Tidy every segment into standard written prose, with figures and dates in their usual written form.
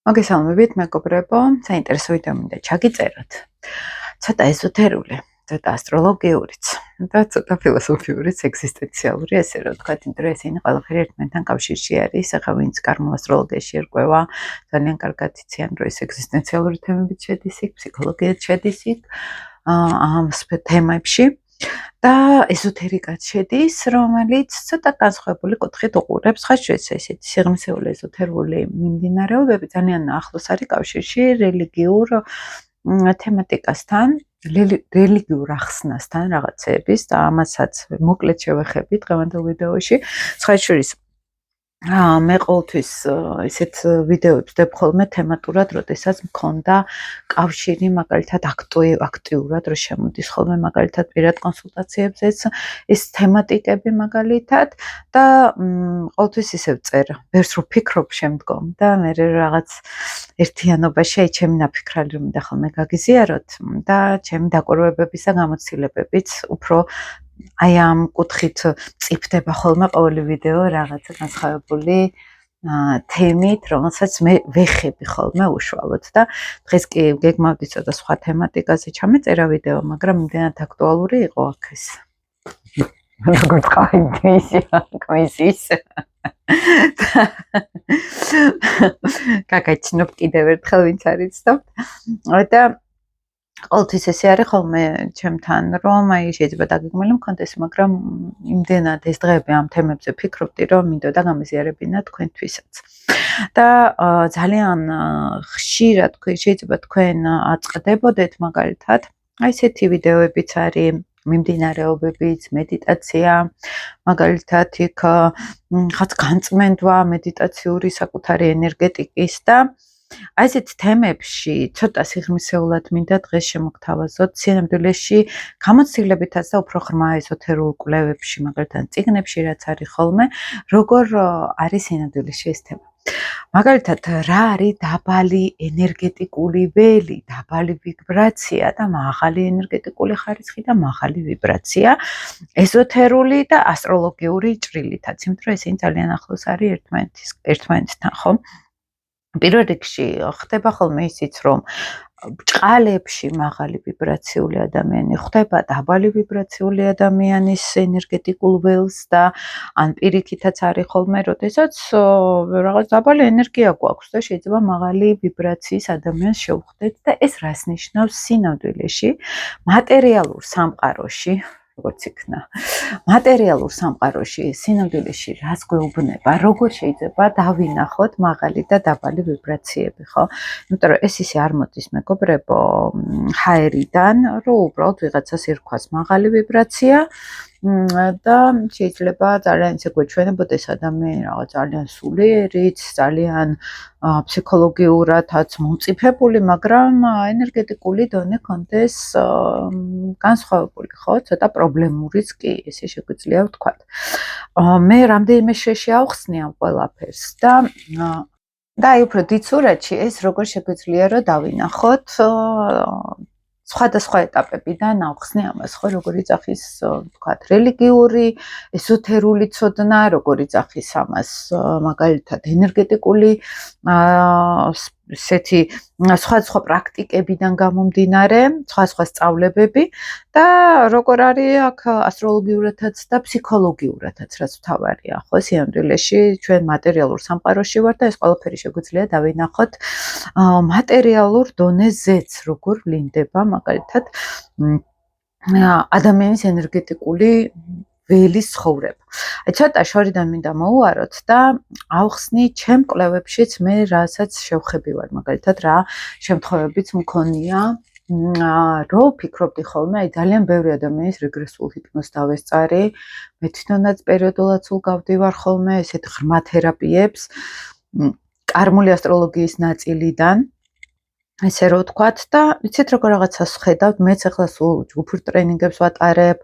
მოგესალმებით, მეგობრებო, საინტერესო ვიდეო მინდა ჩაგიწეროთ. ცოტა ეზოთერული, ცოტა ასტროლოგიურიც და ცოტა ფილოსოფიურიც, ეგზისტენციალური, ესე რომ ვთქვათ, იმიტომ რომ ესენი ყველაფერი ერთმანეთთან კავშირში არის. ახლა ვინც კარმულ ასტროლოგიაში ერკვევა, ძალიან კარგად იციან, რომ ეს ეგზისტენციალური თემებიც შედის იქ, ფსიქოლოგიაც შედის იქ, ამ თემებში. და ეზოთერიკაც შედის, რომელიც ცოტა განსხვავებული კუთხით უყურებს ხაშუეცა ესეთი სიღრმისეული ეზოთერული მიმდინარეობები ძალიან ახლოს არის კავშირში რელიგიურ თემატიკასთან, რელიგიურ ახსნასთან რაღაცეების და ამასაც მოკლედ შევეხები დღევანდელ ვიდეოში. ხაშურის მე ყოველთვის ესეთ ვიდეოებს ვდებ ხოლმე თემატურად, როდესაც მქონდა კავშირი მაგალითად აქტიურად რო შემოდის ხოლმე მაგალითად პირად კონსულტაციებზეც ეს თემატიკები მაგალითად და ყოველთვის ისევ წერ, ბევრს რო ფიქრობ შემდგომ და მე რაღაც ერთიანობაში აი ჩემი ნაფიქრალი რომ მინდა ხოლმე გაგიზიაროთ და ჩემი დაკვირვებების და გამოცდილებებიც უფრო აი ამ კუთხით წიფდება ხოლმე ყოველი ვიდეო რაღაცა განსხვავებული თემით, რომელსაც მე ვეხები ხოლმე უშუალოდ და დღეს კი გეგმავდი ცოტა სხვა თემატიკაზე ჩამეწერა ვიდეო, მაგრამ იმდენად აქტუალური იყო აქ ეს. როგორც ყაიდის გაგაჩნობ კიდევ ერთხელ ვინც არის ცნობთ და ყოველთვის ესე არის ხოლმე ჩემთან, რომ აი შეიძლება დაგეგმილი მქონდეს, მაგრამ იმდენად ეს დღეები ამ თემებზე ფიქრობდი, რომ მინდოდა გამიზიარებინა თქვენთვისაც. და ძალიან ხშირად შეიძლება თქვენ აწყდებოდეთ მაგალითად, აი ესეთი ვიდეოებიც არის, მიმდინარეობებიც, მედიტაცია, მაგალითად იქ რაღაც განწმენდვა მედიტაციური საკუთარი ენერგეტიკის და აი ესეთ თემებში ცოტა სიღრმისეულად მინდა დღეს შემოგთავაზოთ სინამდვილეში გამოცდილებითაც და უფრო ღრმა ეზოთერულ კვლევებში, მაგალითად წიგნებში რაც არის ხოლმე, როგორ არის სინამდვილეში ეს თემა. მაგალითად, რა არის დაბალი ენერგეტიკული ველი, დაბალი ვიბრაცია და მაღალი ენერგეტიკული ხარისხი და მაღალი ვიბრაცია, ეზოთერული და ასტროლოგიური ჭრილითაც, იმიტომ რომ ესენი ძალიან ახლოს არის ერთმანეთთან, ხო? პირველ რიგში ხდება ხოლმე ისიც, რომ ბჭყალებში მაღალი ვიბრაციული ადამიანი ხვდება დაბალი ვიბრაციული ადამიანის ენერგეტიკულ ველს და ან პირიქითაც არის ხოლმე, როდესაც რაღაც დაბალი ენერგია გვაქვს და შეიძლება მაღალი ვიბრაციის ადამიანს შევხვდეთ და ეს რას ნიშნავს სინამდვილეში მატერიალურ სამყაროში, როგორც იქნა. მატერიალურ სამყაროში სინამდვილეში რას გვეუბნება, როგორ შეიძლება დავინახოთ მაღალი და დაბალი ვიბრაციები, ხო? იმიტომ რომ ეს ისე არ მოდის მეგობრებო ჰაერიდან, რომ უბრალოდ ვიღაცას ერქვას მაღალი ვიბრაცია და შეიძლება ძალიან ისე გვეჩვენებოდეს ადამიანი რაღაც ძალიან სულიერიც, ძალიან ფსიქოლოგიურადაც მომწიფებული, მაგრამ ენერგეტიკული დონე კონდეს განსხვავებული, ხო? ცოტა პრობლემურიც კი ესე შეგვიძლია ვთქვათ. მე რამდენიმე შეში ავხსნი ამ ყველაფერს და აი უფრო დიდ სურათში ეს როგორ შეგვიძლია რომ დავინახოთ სხვადასხვა ეტაპებიდან ავხსნი ამას, ხო, როგორ იძახის, ვთქვათ, რელიგიური, ეზოთერული ცოდნა, როგორ იძახის ამას მაგალითად ენერგეტიკული ესეთი სხვადასხვა პრაქტიკებიდან გამომდინარე, სხვადასხვა სწავლებები და როგორ არის აქ ასტროლოგიურადაც და ფსიქოლოგიურადაც, რაც მთავარია, ხო, სინამდვილეში ჩვენ მატერიალურ სამყაროში ვართ და ეს ყველაფერი შეგვიძლია დავინახოთ მატერიალურ დონეზეც, როგორ ვლინდება მაგალითად ადამიანის ენერგეტიკული ველის ცხოვრება. აი ცოტა შორიდან მინდა მოვუაროთ და ავხსნი ჩემ კვლევებშიც მე რასაც შევხები ვარ, მაგალითად რა შემთხვევებიც მქონია, რომ ფიქრობდი ხოლმე, აი ძალიან ბევრი ადამიანის რეგრესულ ჰიპნოზს დავესწარი, მე თვითონაც პერიოდულად სულ გავდივარ ხოლმე ესეთ ღრმა თერაპიებს კარმული ასტროლოგიის ნაწილიდან, ესე რომ ვთქვათ და იცით როგორ რაღაცას ვხედავთ, მეც ახლა სულ ჯგუფურ ტრენინგებს ვატარებ,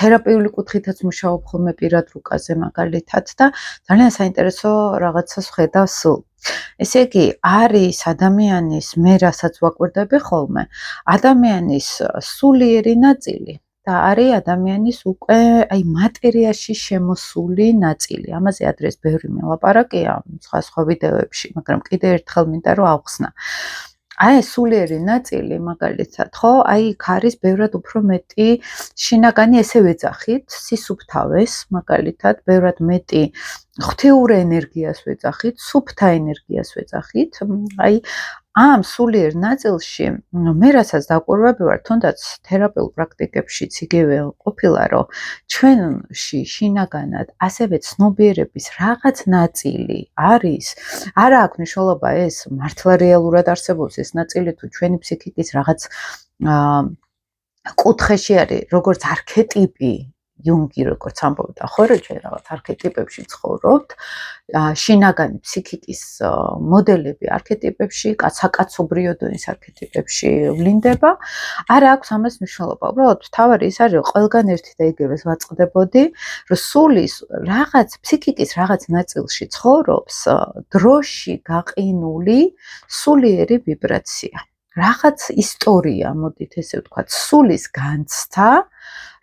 თერაპიული კუთხითაც მუშაობ ხოლმე პირად რუკაზე მაგალითად და ძალიან საინტერესო რაღაცას ვხედავ სულ. ესე იგი, არის ადამიანის, მე რასაც ვაკვირდები ხოლმე, ადამიანის სულიერი ნაწილი და არის ადამიანის უკვე აი მატერიაში შემოსული ნაწილი. ამაზე ადრეს ბევრი მელაპარაკია სხვა ვიდეოებში, მაგრამ კიდე ერთხელ მინდა რომ ავხსნა. აი სულიერი ნაწილი მაგალითად, ხო? აი იქ არის ბევრად უფრო მეტი შინაგანი ესე ვეძახით, სისუფთავეს მაგალითად, ბევრად მეტი ღვთიურ ენერგიას ვეძახით, სუფთა ენერგიას ვეძახით. აი ამ სულიერ ნაწილში მე რასაც დაკვირვები ვარ, თუნდაც თერაპიულ პრაქტიკებშიც იგივე ყოფილა, რომ ჩვენში შინაგანად ასევე ცნობიერების რაღაც ნაწილი არის, არა აქვს მნიშვნელობა ეს მართლა რეალურად არსებობს ეს ნაწილი თუ ჩვენი ფსიქიკის რაღაც კუთხეში არის, როგორც არქეტიპი, იუნგი როგორც ამბობდა, ხო, რომ ჩვენ რაღაც არქეტიპებში ცხოვრობთ, შინაგანი ფსიქიკის მოდელები არქეტიპებში, საკაცობრიო დონის არქეტიპებში ვლინდება, არა აქვს ამას მნიშვნელობა. უბრალოდ თავარი ის არის, რომ ყველგან ერთი და იგივეს ვაწყდებოდი, რომ სულის რაღაც ფსიქიკის რაღაც ნაწილში ცხოვრობს დროში გაყინული სულიერი ვიბრაცია. რაღაც ისტორია, მოდით ესე ვთქვათ, სულის განცდა,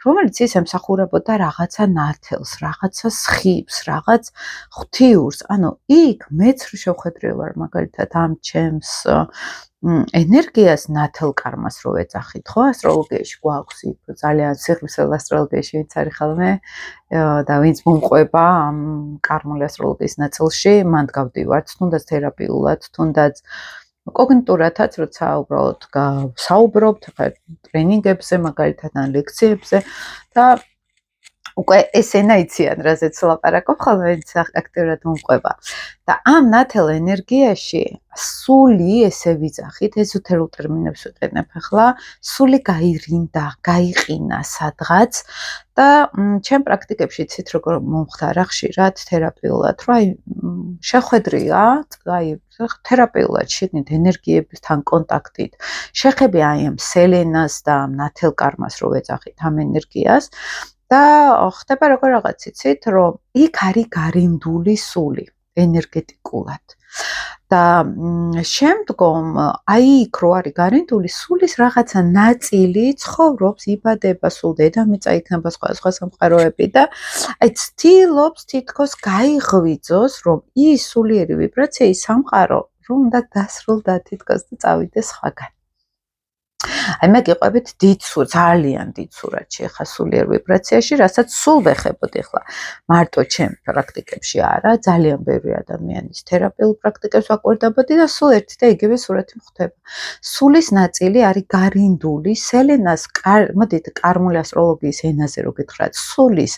რომელიც ის ემსახურებოდა რაღაცა ნათელს, რაღაცა სხიბს, რაღაც ღვთიურს. ანუ იქ მეც შევხედრე ვარ მაგალითად ამ ჩემს ენერგიას ნათელ კარმას რო ეძახით, ხო? ასტროლოგიაში გვაქვს იქ ძალიან სიღრმისეულ ასტროლოგიაში ვინც არის ხოლმე და ვინც მომყვება ამ კარმული ასტროლოგიის ნაწილში, მანდ გავდივართ, თუნდაც თერაპიულად, თუნდაც კოგნიტურადაც, როცა უბრალოდ საუბრობთ, ხა ტრენინგებზე, მაგალითად ან ლექციებზე და უკვე ეს ენა იციან, რაზეც ლაპარაკობ, ხოლმე ვინც აქტიურად მომყვება. და ამ ნათელ ენერგიაში სული, ესე ვიძახით, ეზოთერულ ტერმინებს ვიყენებ ახლა, სული გაირინდა, გაიყინა სადღაც და ჩემ პრაქტიკებში იცით როგორ მომხდარა ხშირად თერაპიულად, რომ აი შეხვედრია, აი თერაპიულად შეგნით ენერგიებთან კონტაქტით, შეხები აი ამ სელენას და ამ ნათელ კარმას რო ვეძახით ამ ენერგიას და ხდება როგორ რაღაც იცით, რომ იქ არის გარინდული სული ენერგეტიკულად. და შემდგომ აი იქ რო არის გარინდული სულის რაღაცა ნაწილი ცხოვრობს, იბადება, სულ დედამიწა იქნება სხვა სამყაროები და აი ცდილობს თითქოს გაიღვიძოს, რომ ის სულიერი ვიბრაცია, ის სამყარო რომ უნდა დასრულდა თითქოს და წავიდეს სხვაგან. აი მე გიყვებით დიდსურ, ძალიან დიდსურათში ხა სულიერ ვიბრაციაში, რასაც სულ ვეხებოდი ხლა. მარტო ჩემ პრაქტიკებში არა, ძალიან ბევრი ადამიანის თერაპიულ პრაქტიკებს ვაკვირდებოდი და სულ ერთი და იგივე სურათი მხვდება. სულის ნაწილი არის გარინდული, სელენას, მოდით კარმული ასტროლოგიის ენაზე რო გითხრათ, სულის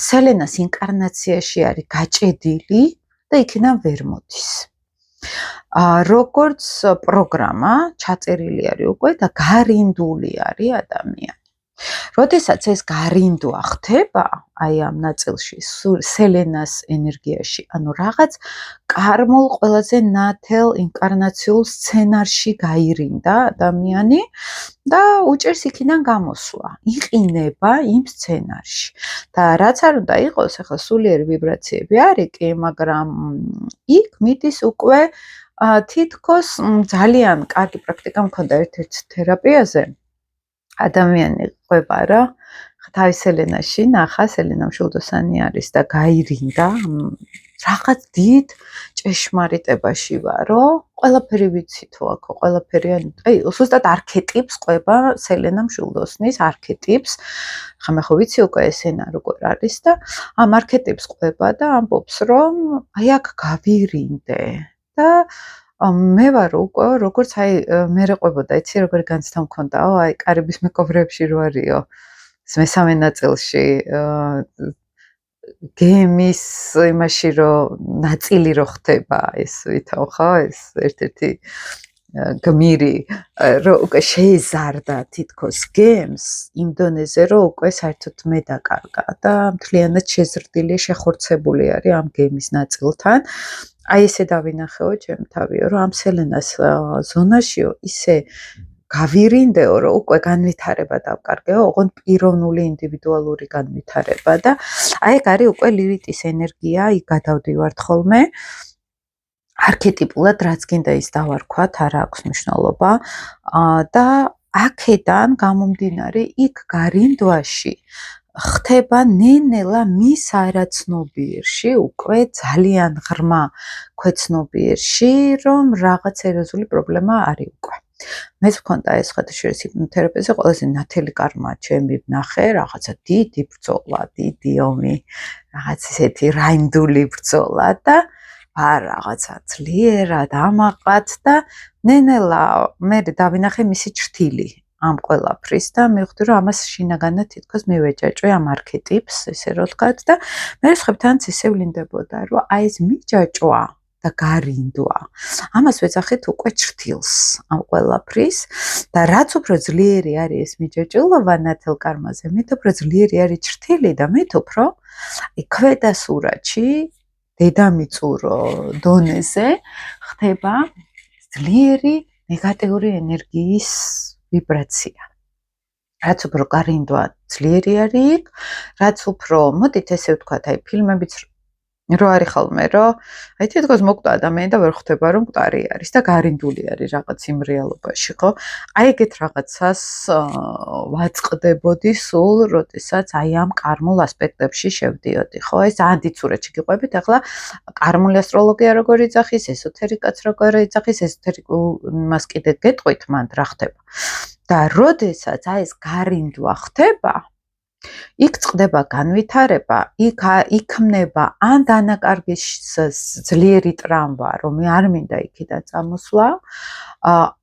სელენას ინკარნაციაში არის გაჭედილი და იქიდან ვერ მოდის. როგორც პროგრამა ჩაწერილი არის უკვე და გარინდული არის ადამიანი. როდესაც ეს გარინდვა ხდება, აი ამ ნაწილში, სელენას ენერგიაში, ანუ რაღაც კარმულ ყველაზე ნათელ ინკარნაციულ სცენარში გაირინდა ადამიანი და უჭერს იქიდან გამოსვლა, იყინება იმ სცენარში. და რაც არ უნდა იყოს, ახლა სულიერი ვიბრაციები არის კი, მაგრამ იქ მიდის უკვე თითქოს ძალიან კარგი პრაქტიკა მქონდა ერთ-ერთ თერაპიაზე. ადამიანი ყვება რა, თავის სელენაში ნახა, სელენა მშვილდოსანი არის და გაირინდა, რაღაც დიდ ჭეშმარიტებაში ვარო, ყველაფერი ვიცი თუ აქ, ყველაფერი, აი, უბრალოდ არქეტიპს ყვება სელენა მშვილდოსნის არქეტიპს. ხა მე ხო ვიცი უკვე ესენა როგორ არის და ამ არქეტიპს ყვება და ამბობს, რომ აი აქ გავირინდე და მე ვარ უკვე როგორც აი მე რეყვებოდა, იცი როგორი განცდა მქონდაო, აი კარიბის მეკობრეებში რო არისო. მესამე ნაწილში გემის იმაში რომ ნაწილი რო ხდება ეს ვითომ ხო ეს ერთ-ერთი გმირი რომ უკვე შეეზარდა თითქოს გემს იმ დონეზე რომ უკვე საერთოდ მე დაკარგა და მთლიანად შეზრდილი შეხორცებული არის ამ გემის ნაწილთან. აი ესე დავინახეო ჩემ თავიო რომ ამ სელენას ზონაშიო ისე გავირინდეო რომ უკვე განვითარება დავკარგეო, ოღონდ პიროვნული ინდივიდუალური განვითარება და აი ეგ არის უკვე ლილიტის ენერგია, იქ გადავდივართ ხოლმე. არქეტიპულად რაც გინდა ის დავარქვათ, არა აქვს მნიშვნელობა და აქედან გამომდინარე იქ გარინდვაში ხდება ნენელა მის არაცნობიერში უკვე ძალიან ღრმა ქვეცნობიერში რომ რაღაც სერიოზული პრობლემა არის უკვე მეც მქონდა ეს ხათაშორის ჰიპნოთერაპიაზე ყველაზე ნათელი კარმა ჩემი ვნახე რაღაცა დიდი ბრძოლა დიდი ომი რაღაც ისეთი რაინდული ბრძოლა და რაღაცა ძლიერად ამაყად და ნენელა მე დავინახე მისი ჭრთილი ამ ყველაფრის და მივხვდი რომ ამას შინაგანად თითქოს მივეჭაჭვე ამ არქეტიპს ესე რომ ვთქვათ და მე სხვებთანაც ისე ვლინდებოდა რომ აი ეს მიჯაჭვა და გარინდვა ამას ვეძახით უკვე ჭრთილს ამ ყველაფრის და რაც უფრო ძლიერი არის ეს მიჯაჭვობა ნათელ კარმაზე მით უფრო ძლიერი არის ჭრთილი და მით უფრო ქვედა სურათში დედამიწურო დონეზე ხდება ძლიერი ნეგატიური ენერგიის ვიბრაცია. რაც უფრო გარინდვა ძლიერი არის, რაც უფრო, მოდით ესე ვთქვათ, აი ფილმებიც რო არის ხოლმე, რომ აი თითქოს მოკვდა ადამიანი და ვერ ხვდება რომ მკვდარი არის და გარინდული არის რაღაც იმ რეალობაში, ხო? აი ეგეთ რაღაცას ვაწყდებოდი სულ, როდესაც აი ამ კარმულ ასპექტებში შევდიოდი, ხო? ეს ძალიან დიდ სურათში გიყვებით, ახლა კარმული ასტროლოგია როგორ იძახის, ესოთერიკაც როგორ იძახის, ესოთერიკულმას კიდე გეტყვით მანდ რა ხდება. და როდესაც აი ეს გარინდვა ხდება იქ წყდება განვითარება, იქ იქმნება ან დანაკარგის ძლიერი ტრამვა, რომ არ მინდა იქიდან წამოსვლა,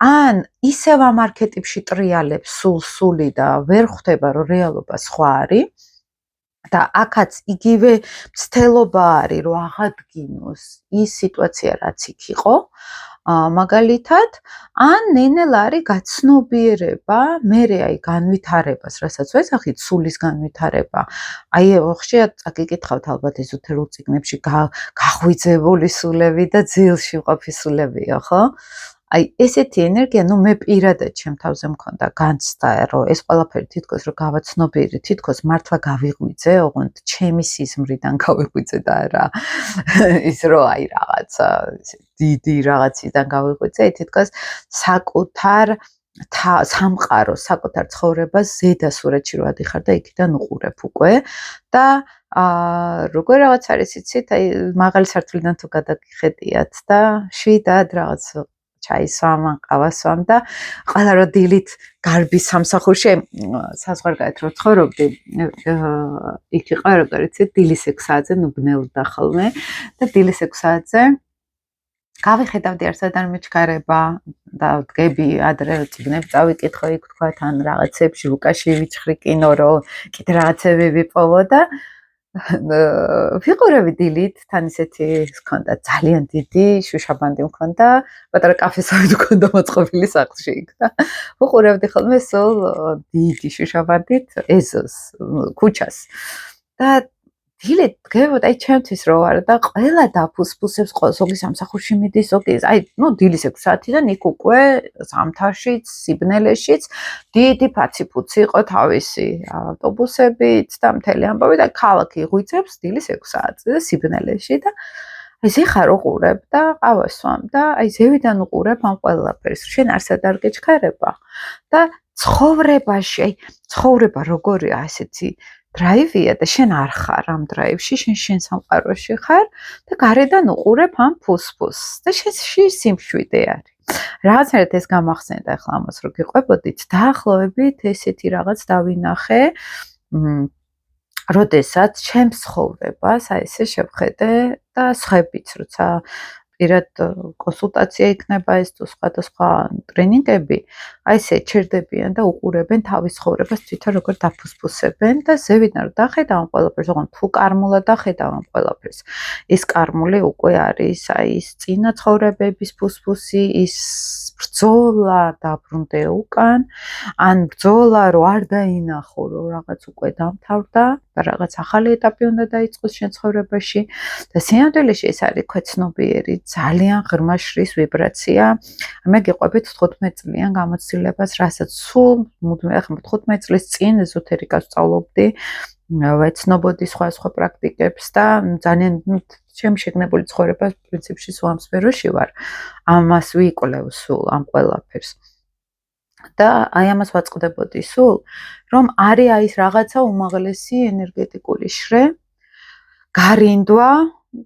ან ისევ ამ არქეტიპში ტრიალებს სული და ვერ ხვდება, რომ რეალობა სხვა არის და აქაც იგივე მცდელობა არის, რომ აღადგინოს ის სიტუაცია, რაც იქ იყო, მაგალითად, ან ნენელა არის გაცნობიერება, მერე აი განვითარებას, რასაც ვეძახით, სულის განვითარება. აი ხშირად წაგიკითხავთ ალბათ ეზოთერულ წიგნებში გაღვიძებული სულები და ძილში მყოფი სულებია, ხო? აი ესეთი ენერგია, ნუ მე პირადად ჩემ თავზე მქონდა განცდა, რომ ეს ყველაფერი თითქოს რომ გავაცნობიერე, თითქოს მართლა გავიღვიძე, ოღონდ ჩემი სიზმრიდან გავიღვიძე და არა ის რომ აი რაღაცა დიდი რაღაციდან გავიღვიძე, თითქოს საკუთარ სამყარო, საკუთარ ცხოვრებას ზედა სურათში რო ადიხარ და იქიდან უყურებ უკვე და როგორ რაღაც არის იცით, აი მაღალი სართულიდან თუ გადაგიხედიათ და შვიდად რაღაც ჩაისვამ, ყავასვამ და ყველა რო დილით გარბის სამსახურში საზღვარგარეთ რო ცხოვრობდი, იქ იყო როგორ იცით, დილის 6 საათზე ნუ ბნელდა ხოლმე და დილის 6 საათზე გავიხედავდი არსად არ მეჩქარება და ვდგები ადრე წიგნებს წავიკითხო იქ თქვათ ან რაღაცებში ლუკაში ვიჩხრი კინო რო კიდე რაღაცები ვიპოვო და ვიყურები დილით თან ისეთი ჰქონდა ძალიან დიდი შუშაბანდი მქონდა პატარა კაფესავით მქონდა მოწყობილი სახლში იქ და ვიყურებდი ხოლმე სულ დიდი შუშაბანდით ეზოს ქუჩას და დილით გებოდ აი ჩემთვის რო ვარ და ყველა დაფუსფუსებს ზოგი სამსახურში მიდის ზოგი აი ნუ დილის 6 საათიდან იქ უკვე ზამთარშიც სიბნელეშიც დიდი ფაციფუცი იყო თავისი ავტობუსებით და მთელი ამბავი და ქალაქი ღვიძებს დილის 6 საათზე და სიბნელეში და აი ზეხარ უყურებ და ყავასვამ და აი ზევიდან უყურებ ამ ყველაფერს შენ არსად არ გეჩქარება და ცხოვრებაში აი ცხოვრება როგორია ასეთი დრაივია და შენ არ ხარ ამ დრაივში, შენ სამყაროში ხარ და გარედან უყურებ ამ ფუსფუსს და შენში სიმშვიდე არის. რაღაცნაირად ეს გამახსენდა ახლა ამას რო გიყვებოდით, დაახლოებით ესეთი რაღაც დავინახე, როდესაც ჩემს ცხოვრებას აი ესე შევხედე და სხვაებიც როცა პირად კონსულტაცია იქნება ეს თუ სხვადასხვა ტრენინგები, აი ესე ჩერდებიან და უყურებენ თავის ცხოვრებას თვითონ როგორ დაფუსფუსებენ და ზევიდან რომ დახედავ ამ ყველაფერს, ოღონდ თუ კარმულად დახედავ ამ ყველაფერს, ის კარმული უკვე არის აი ის წინა ცხოვრებების ფუსფუსი, ის ბრძოლა დაბრუნდე უკან, ან ბრძოლა რო არ დაინახო, რომ რაღაც უკვე დამთავრდა და რაღაც ახალი ეტაპი უნდა დაიწყოს შენ ცხოვრებაში და სინამდვილეში ეს არის ქვეცნობიერი ძალიან ღრმა შრის ვიბრაცია. მე გიყვებით 15 წლიან გამოცდილებას, რასაც სულ მუდმივ ახლა 15 წლის წინ ეზოთერიკას სწავლობდი, ვეცნობოდი სხვა პრაქტიკებს და ძალიან ჩემი შეგნებული ცხოვრება პრინციპში სულ ამ სფეროში ვარ. ამას ვიკვლევ სულ ამ ყველაფერს. და აი ამას ვაწყდებოდი სულ, რომ არის აი ეს რაღაცა უმაღლესი ენერგეტიკული შრე, გარინდვა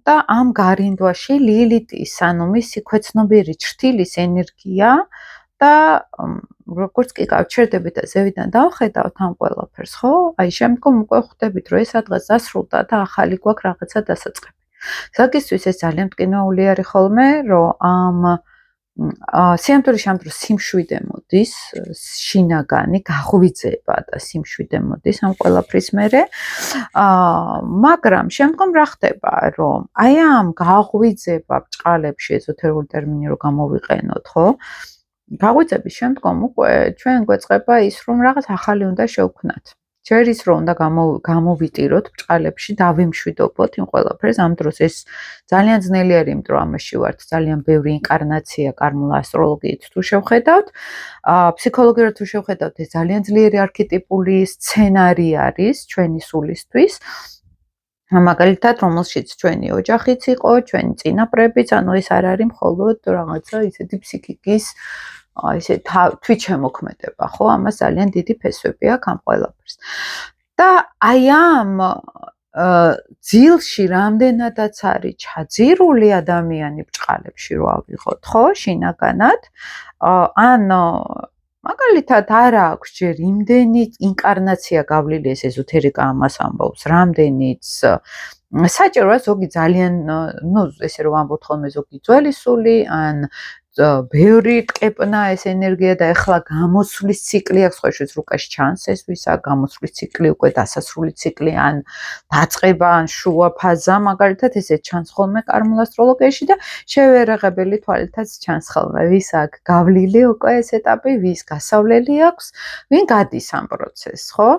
და ამ გარინდვაში ლილიტის, ანუ მისი ქვეცნობიერი ჩრდილის ენერგია და როგორც კი გავჩერდებით და ზევიდან დავხედავთ ამ ყველაფერს, ხო? აი შემდგომ უკვე ხვდებით, რომ ეს რაღაც დასრულდა და ახალი გვაქვს რაღაცა დასაწყები. ზოგისთვის ეს ძალიან მტკივნეული არის ხოლმე, რომ ამ სიამთვლის შემდროს სიმშვიდე მოდის, შინაგანი გაღვიძება და სიმშვიდე მოდის ამ ყველაფრის მერე. მაგრამ შემდგომ რა ხდება, რომ აი ამ გაღვიძება ბჭყალებში ეზოთერული ტერმინი რო გამოვიყენოთ, ხო? გაღვიძების შემდგომ უკვე ჩვენ გვეწყება ის, რომ რაღაც ახალი უნდა შევქმნათ. ჯერ ის რომ უნდა გამოვიტიროთ ბჭყალებში, დავიმშვიდობოთ იმ ყველაფერს, ამ დროს ეს ძალიან ძნელი არის, იმიტომ რომ ამაში ვართ ძალიან ბევრი ინკარნაცია კარმულ ასტროლოგიით თუ შევხედავთ. ფსიქოლოგიურად თუ შევხედავთ, ეს ძალიან ძლიერი არქეტიპული სცენარი არის ჩვენი სულისთვის. მაგალითად, რომელშიც ჩვენი ოჯახიც იყო, ჩვენი წინაპრებიც, ანუ ეს არ არის მხოლოდ რაღაცა ისეთი ფსიქიკის ესე თვითშემოქმედება, ხო? ამას ძალიან დიდი ფესვები აქვს ამ ყველაფერს. და აი ამ ძილში რამდენადაც არის ჩაძირული ადამიანი ბჭყალებში რო ავიღოთ, ხო, შინაგანად, ან მაგალითად არ აქვს ჯერ იმდენი ინკარნაცია გავლილი, ეს ეზოთერიკა ამას ამბობს, რამდენიც საჭიროა ზოგი ძალიან, ну, ესე რომ ამბობთ ხოლმე ზოგი ძველი სული, ან ბევრი ტკეპნა ეს ენერგია და ეხლა გამოსვლის ციკლი აქვს, ხო, შეიძლება რუკაში ჩანს ეს ვისა, გამოსვლის ციკლი უკვე დასასრული ციკლი, ან დაწყება, ან შუა ფაზა, მაგალითად ესე ჩანს ხოლმე კარმულ ასტროლოგიაში და შევერაღებელი თვალითაც ჩანს ხოლმე, ვის აქვს გავლილი უკვე ეს ეტაპი, ვის გასავლელი აქვს, ვინ გადის ამ პროცესს, ხო?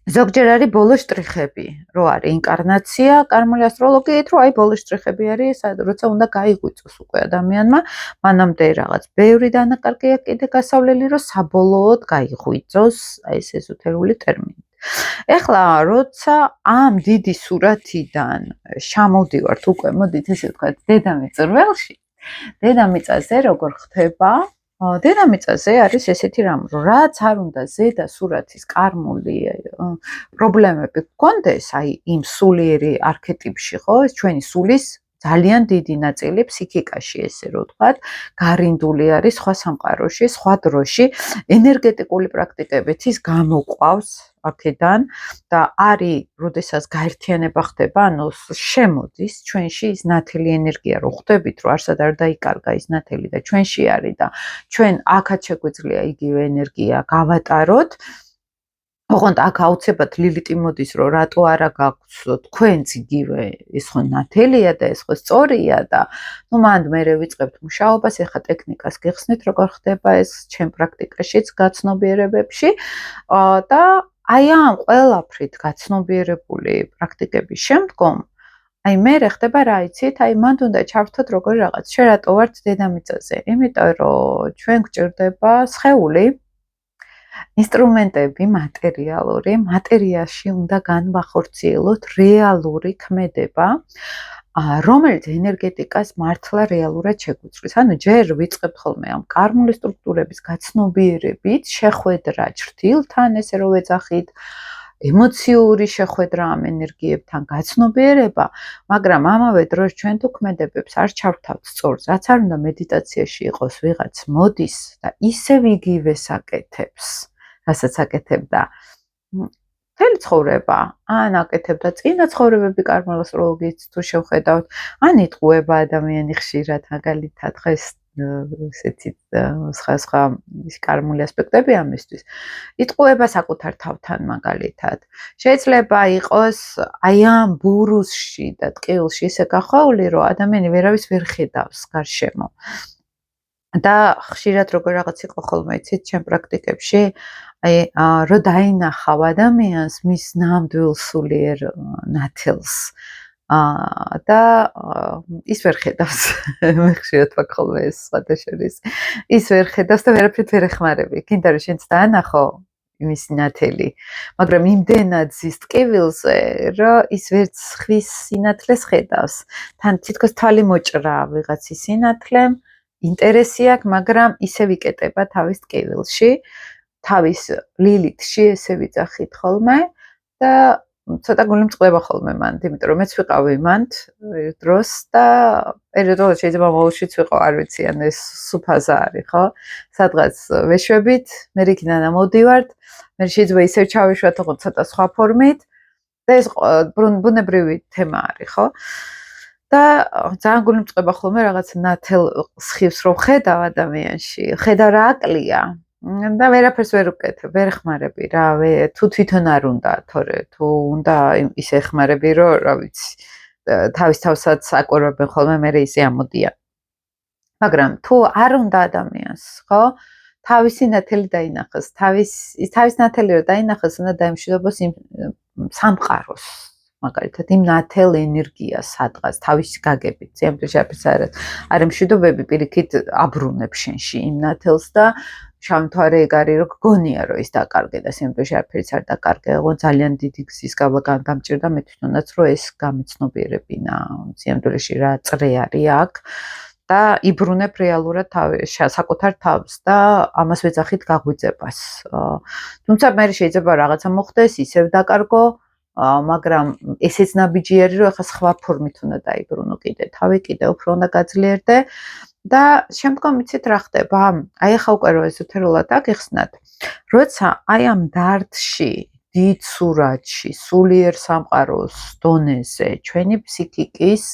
ზოგჯერ არის ბოლო შტრიხები, რო არის ინკარნაცია კარმული ასტროლოგიით, რო აი ბოლო შტრიხები არის, როცა უნდა გაიღვიწოს უკვე ადამიანმა, მანამდე რაღაც ბევრი დანაკარგია კიდე გასავლელი, რომ საბოლოოდ გაიღვიწოს აი ეს ეზოთერული ტერმინი. ეხლა როცა ამ დიდი სურათიდან შემოვდივართ უკვე, მოდით ესე ვთქვათ, დედამიწრველში, დედამიწაზე როგორ ხდება? დედამიწაზე არის ესეთი რამ, რომ რაც არ უნდა ზედა სურათის კარმული პრობლემები გქონდეს, აი იმ სულიერი არქეტიპში, ხო, ეს ჩვენი სულის ძალიან დიდი ნაწილი ფსიქიკაში, ესე რომ ვთქვათ, გარინდული არის სხვა სამყაროში, სხვა დროში, ენერგეტიკული პრაქტიკებით ის გამოყვავს აქედან და არის, როდესაც გაერთიანება ხდება, ანუ შემოდის ჩვენში ის ნათელი ენერგია, რო ხვდებით, რომ არსად არ დაიკარგა ის ნათელი და ჩვენში არის და ჩვენ აქაც შეგვიძლია იგივე ენერგია გავატაროთ. ოღონდ აქ აუცილებლად ლილიტი მოდის, რომ რატო არა გაქვს თქვენც იგივე ეს ხო ნათელია და ეს ხო სწორია და ნუ მანდ მერე ვიწყებთ მუშაობას, ეხა ტექნიკას გიხსნით, როგორ ხდება ეს ჩემ პრაქტიკაშიც გაცნობიერებებში და აი ამ ყველაფრით გაცნობიერებული პრაქტიკების შემდგომ აი მე ხდება რა იცით, აი მანდ უნდა ჩავრთოთ როგორ რაღაც. შენ რატო ვართ დედამიწაზე? იმიტომ რომ ჩვენ გვჭირდება სხეული, ინსტრუმენტები მატერიალური, მატერიაში უნდა განვახორციელოთ რეალური ქმედება, რომელიც ენერგეტიკას მართლა რეალურად შეგვიწვრის. ანუ ჯერ ვიწყებთ ხოლმე ამ კარმული სტრუქტურების გაცნობიერებით, შეხვედრა ჩრდილთან, ესე რომ ეძახით, ემოციური შეხვედრა ამ ენერგიებთან გაცნობიერება, მაგრამ ამავე დროს ჩვენ თუ ქმედებებს არ ჩავრთავთ სწორს, რაც არ უნდა მედიტაციაში იყოს ვიღაც მოდის და ისევ იგივეს აკეთებს, რასაც აკეთებდა მთელი ცხოვრება, ან აკეთებდა წინა ცხოვრებები კარმულ ასტროლოგიით თუ შევხედავთ, ან იტყუება ადამიანი ხშირად, მაგალითად, დღეს ესეთი სხვა კარმული ასპექტები ამისთვის. იტყუება საკუთარ თავთან მაგალითად. შეიძლება იყოს აი ამ ბურუსში და ტყიულში ისე გახვეული, რომ ადამიანი ვერავის ვერ ხედავს გარშემო. და ხშირად როგორ რაღაც იყო ხოლმე, იცით, ჩემ პრაქტიკებში, აი რო დაინახავ ადამიანს მის ნამდვილ სულიერ ნათელს და ის ვერ ხედავს. მე ხშირად ვაკ ხოლმე ეს სხვადასხვის. ის ვერ ხედავს და ვერაფრით ვერ ეხმარები. გინდა რომ შენც დაანახო იმის ნათელი, მაგრამ იმდენად ზის ტკივილზე, რომ ის ვერც ხვის სინათლეს ხედავს. თან თითქოს თვალი მოჭრა ვიღაცის სინათლემ, ინტერესი აქვს, მაგრამ ისე ვიკეტება თავის ტკივილში, თავის ლილითში ესე ვიძახით ხოლმე და ცოტა გული მწყდება ხოლმე მანდ, იმიტომ რომ მეც ვიყავი მანდ დროს და პერიოდულად შეიძლება მოულშიც ვიყო, არ ვიცი, ან ეს სუფაზა არის, ხო? სადღაც ვეშვებით, მე იქიდან ამოვდივართ, მე შეიძლება ისევ ჩავეშვათ, თქო ცოტა სხვა ფორმით და ეს ბუნებრივი თემა არის, ხო? და ძალიან გული მწყდება ხოლმე რაღაც ნათელ სხივს რომ ხედავ ადამიანში, ხედავ რა აკლია და ვერაფერს ვერ უკეთებ, ვერ ხმარები რა, თუ თვითონ არ უნდა, თორე თუ უნდა ისე ხმარები რომ რა ვიცი, თავის თავსაც აკურებენ ხოლმე მე ისე ამოდიან. მაგრამ თუ არ უნდა ადამიანს, ხო? თავისი ნათელი დაინახოს, თავის ნათელი რომ დაინახოს, უნდა დაემშვიდობოს იმ სამყაროს. მაგალითად, იმ ნათელ ენერგიას სადღაც თავისი გაგებით, ზემდეში არ მშვიდობები პირიქით აბრუნებ შენში იმ ნათელს და შამთვარე ეგ არის რომ გგონია რომ ის დაკარგე და ზემდეში არაფერიც არ დაკარგე, εγώ ძალიან დიდი გზის გამჭირდა მე თვითონაც რომ ეს გამეცნობიერებინა ზემდეში რა წრე არის აქ და იბრუნებ რეალურად საკუთარ თავს და ამას ვეძახით გაღვიძებას. თუმცა მე შეიძლება რაღაცა მოხდეს, ისევ დაკარგო მაგრამ ესეც ნაბიჯი არის რომ ახლა სხვა ფორმით უნდა დაიბრუნო კიდე თავი კიდე უფრო უნდა გაძლიერდე და შემდგომ იცით რა ხდება აი ახლა უკვე რომ ეზოთერულად აგიხსნათ როცა აი ამ დარდში დიდ სურათში სულიერ სამყაროს დონეზე ჩვენი ფსიქიკის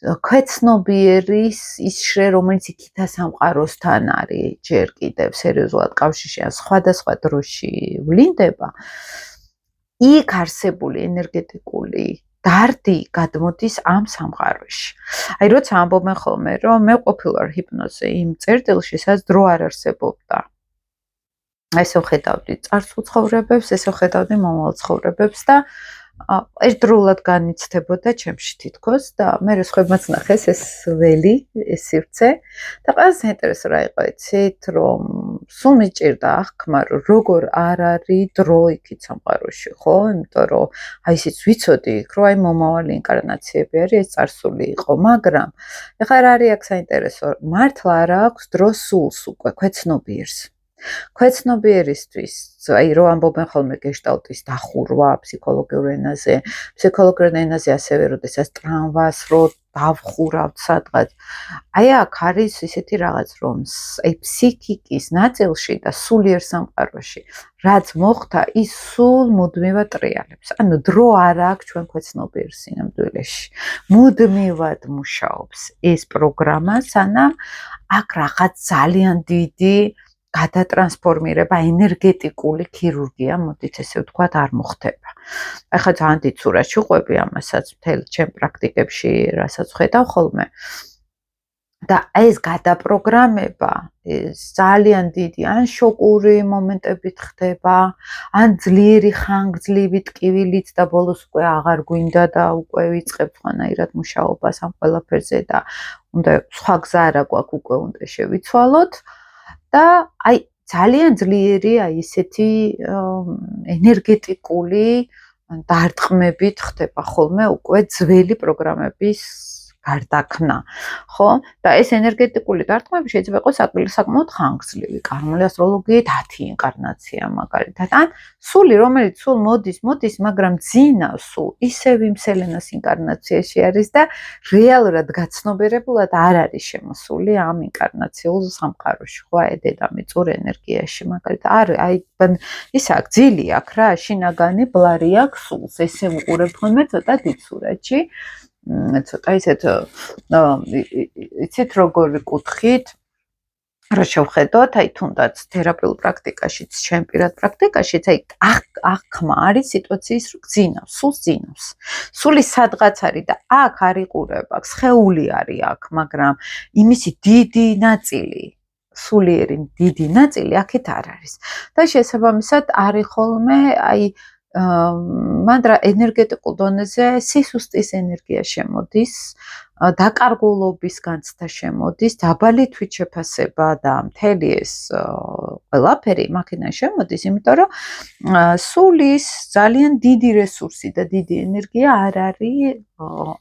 ქვეცნობიერის ის შრე რომელიც იქითა სამყაროსთან არის ჯერ კიდევ სერიოზულად კავშირში ან სხვადასხვა დროში ვლინდება იქ არსებული ენერგეტიკული დარდი გადმოდის ამ სამყაროში. აი როცა ამბობენ ხოლმე რომ მე ყოფილვარ ჰიპნოზზე იმ წერტილში, სადაც დრო არ არსებობდა. ესე ვხედავდი წარსულ ცხოვრებებს, ესე ვხედავდი მომავალ ცხოვრებებს და ერთდროულად განიცდებოდა ჩემში თითქოს და მე სხვებმაც ნახეს ეს ველი, ეს სივრცე და ყველაზე საინტერესო რა იყო იცით, რომ სულ მიჭირდა აღქმა, რომ როგორ არ არის დრო იქით სამყაროში, ხო? იმიტომ რომ აი ისიც ვიცოდი, რომ აი მომავალი ინკარნაციები არის, ეს წარსული იყო, მაგრამ ეხლა რა არის აქ საინტერესო, მართლა არ აქვს დრო სულს უკვე ქვეცნობიერს. ქვეცნობიერისთვის, აი რო ამბობენ ხოლმე გეშტალტის დახურვა ფსიქოლოგიურ ენაზე, ფსიქოლოგიურ ენაზე ასევე როდესაც ტრამვას რო დავხურავთ სადღაც. აი აქ არის ისეთი რაღაც რომ აი ფსიქიკის ნაწილში და სულიერ სამყაროში რაც მოხდა ის სულ მუდმივად ტრიალებს. ანუ დრო არ აქვს ჩვენ ქვეცნობიერს სინამდვილეში. მუდმივად მუშაობს ეს პროგრამა, სანამ აქ რაღაც ძალიან დიდი გადატრანსფორმირება ენერგეტიკული ქირურგია, მოდით ესე ვთქვათ, არ მოხდება. ახლა ძალიან დიდ სურათში ვყვები ამასაც მთელ ჩემ პრაქტიკებში, რასაც ვხედავ ხოლმე. და ეს გადაპროგრამება ძალიან დიდი ან შოკური მომენტებით ხდება, ან ძლიერი ხანგრძლივი ტკივილით და ბოლოს უკვე აღარ გვინდა და უკვე ვიწყებთ ხანაირად მუშაობას ამ ყველაფერზე და უნდა სხვა გზა არა გვაქვს უკვე უნდა შევიცვალოთ. და აი ძალიან ძლიერი აი ესეთი ენერგეტიკული დარტყმებით ხდება ხოლმე უკვე ძველი პროგრამების გარდაქმნა, ხო? და ეს ენერგეტიკული დარტყმები შეიძლება იყოს საკმაოდ ხანგრძლივი, კარმული ასტროლოგიით 10 ინკარნაცია მაგალითად. ან სული, რომელიც სულ მოდის, მაგრამ ძინავს სულ ისევ იმ სელენას ინკარნაციაში არის და რეალურად გაცნობიერებულად არ არის შემოსული ამ ინკარნაციულ სამყაროში, ხო? აი დედამიწურ ენერგიაში მაგალითად. აი ის აქ ძილი აქ რა, შინაგანი ბლარი აქ სულს, ესე ვუყურებთ ხოლმე ცოტა დიდ სურათში. ცოტა ისეთ იცით როგორი კუთხით რა შევხედოთ, აი თუნდაც თერაპიულ პრაქტიკაშიც, ჩემ პირად პრაქტიკაშიც, აი აღქმა არის სიტუაციის რომ გძინავს, სულს ძინავს. სული სადღაც არის და აქ არ იყურება, სხეული არის აქ, მაგრამ იმისი დიდი ნაწილი სულიერი დიდი ნაწილი აქეთ არ არის. და შესაბამისად არის ხოლმე აი მანდრა ენერგეტიკულ დონეზე სისუსტის ენერგია შემოდის, დაკარგულობის განცდა შემოდის, დაბალი თვითშეფასება და მთელი ეს ყველაფერი მაქედან შემოდის, იმიტომ რომ სულის ძალიან დიდი რესურსი და დიდი ენერგია არ არის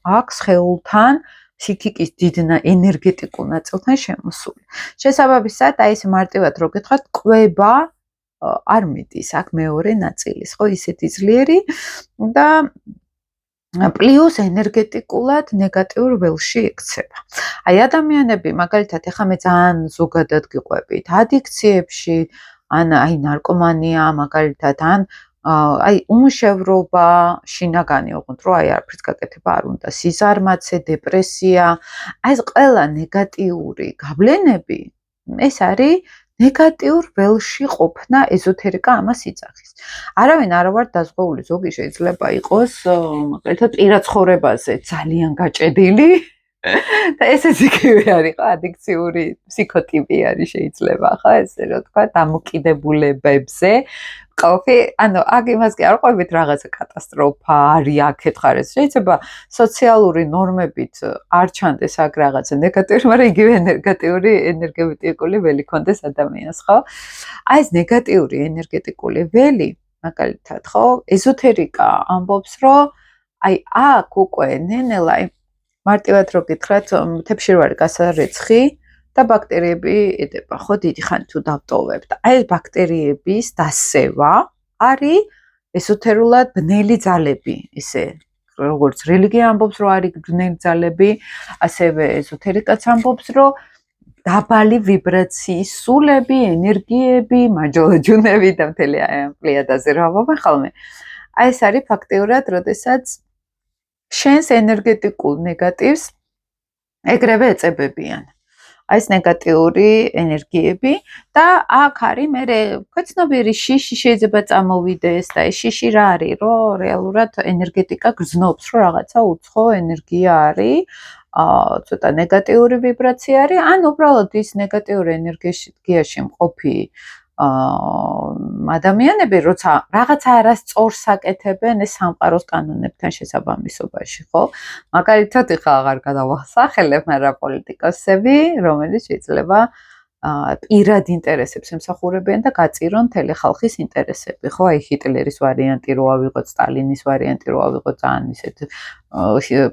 აქ სხეულთან ფსიქიკის დიდ ენერგეტიკულ ნაწილთან შემოსული. შესაბამისად, აი ეს მარტივად რო გითხრათ, კვება არ მიდის აქ მეორე ნაწილის, ხო, ისეთი ძლიერი და პლუს ენერგეტიკულად ნეგატიურ ველში იქცება. აი ადამიანები მაგალითად ეხლა მე ძალიან ზოგადად გიყვებით ადიქციებში, ან აი ნარკომანია მაგალითად, ან აი უმშევრობა, შინაგანი ოღონდ რომ აი არაფრის გაკეთება არ უნდა, სიზარმაცე, დეპრესია, აი ეს ყველა ნეგატიური გავლენები, ეს არის ნეგატიურ ველში ყოფნა ეზოთერიკა ამას იწახის. არავინ არ ვარ დაზღვეული, ზოგი შეიძლება იყოს მაგალითად პირაცხოვრებაზე ძალიან გაჭედილი და ესეც იგივე არის ხო ადიქციური ფსიქოტიპი არის შეიძლება ხო ესე რა თქვა დამოკიდებულებებზე ყოფი, ანუ აქ იმას კი არ ყვებით რაღაცა კატასტროფა არის აქეთ ხარ ეს შეიძლება სოციალური ნორმებით არ ჩანდეს აქ რაღაცა ნეგატიური, მაგრამ იგივე ნეგატიური ენერგეტიკული ველი ქონდეს ადამიანს, ხო? აი ეს ნეგატიური ენერგეტიკული ველი, მაგალითად, ხო? ეზოთერიკა ამბობს, რომ აი აქ უკვე ნენელა მარტივად რო გითხრათ, მთებში რო არის გასარეცხი და ბაქტერიები ედება, ხო, დიდი ხანი თუ დავტოვებ და აი ეს ბაქტერიების დასევა არის ესოთერულად ბნელი ძალები, ისე როგორც რელიგია ამბობს, რომ არის ბნელი ძალები, ასევე ეზოთერიკაც ამბობს, რომ დაბალი ვიბრაციის სულები, ენერგიები, მაჯოლაჯუნები და მთელი აი ამ პლიადაზე რა ვამბობ ხოლმე. აი ეს არის ფაქტიურად, როდესაც შენს ენერგეტიკულ ნეგატივს ეგრევე ეწებებიან. აი ეს ნეგატიური ენერგიები და აქ არის მე ქვეცნობიერი შიში შეიძლება წამოვიდეს და ეს შიში რა არის, რომ რეალურად ენერგეტიკა გრძნობს, რომ რაღაცა უცხო ენერგია არის, ცოტა ნეგატიური ვიბრაცია არის, ან უბრალოდ ის ნეგატიური ენერგიაში მყოფი ადამიანები, როცა რაღაცა არასწორს აკეთებენ ეს სამყაროს კანონებთან შესაბამისობაში, ხო? მაგალითად, ეხლა აღარ გადავახსახელებ, მაგრამ პოლიტიკოსები, რომელიც შეიძლება პირად ინტერესებს ემსახურებიან და გაწირონ მთელი ხალხის ინტერესები, ხო? აი ჰიტლერის ვარიანტი რო ავიღოთ, სტალინის ვარიანტი რო ავიღოთ, ძალიან ისეთ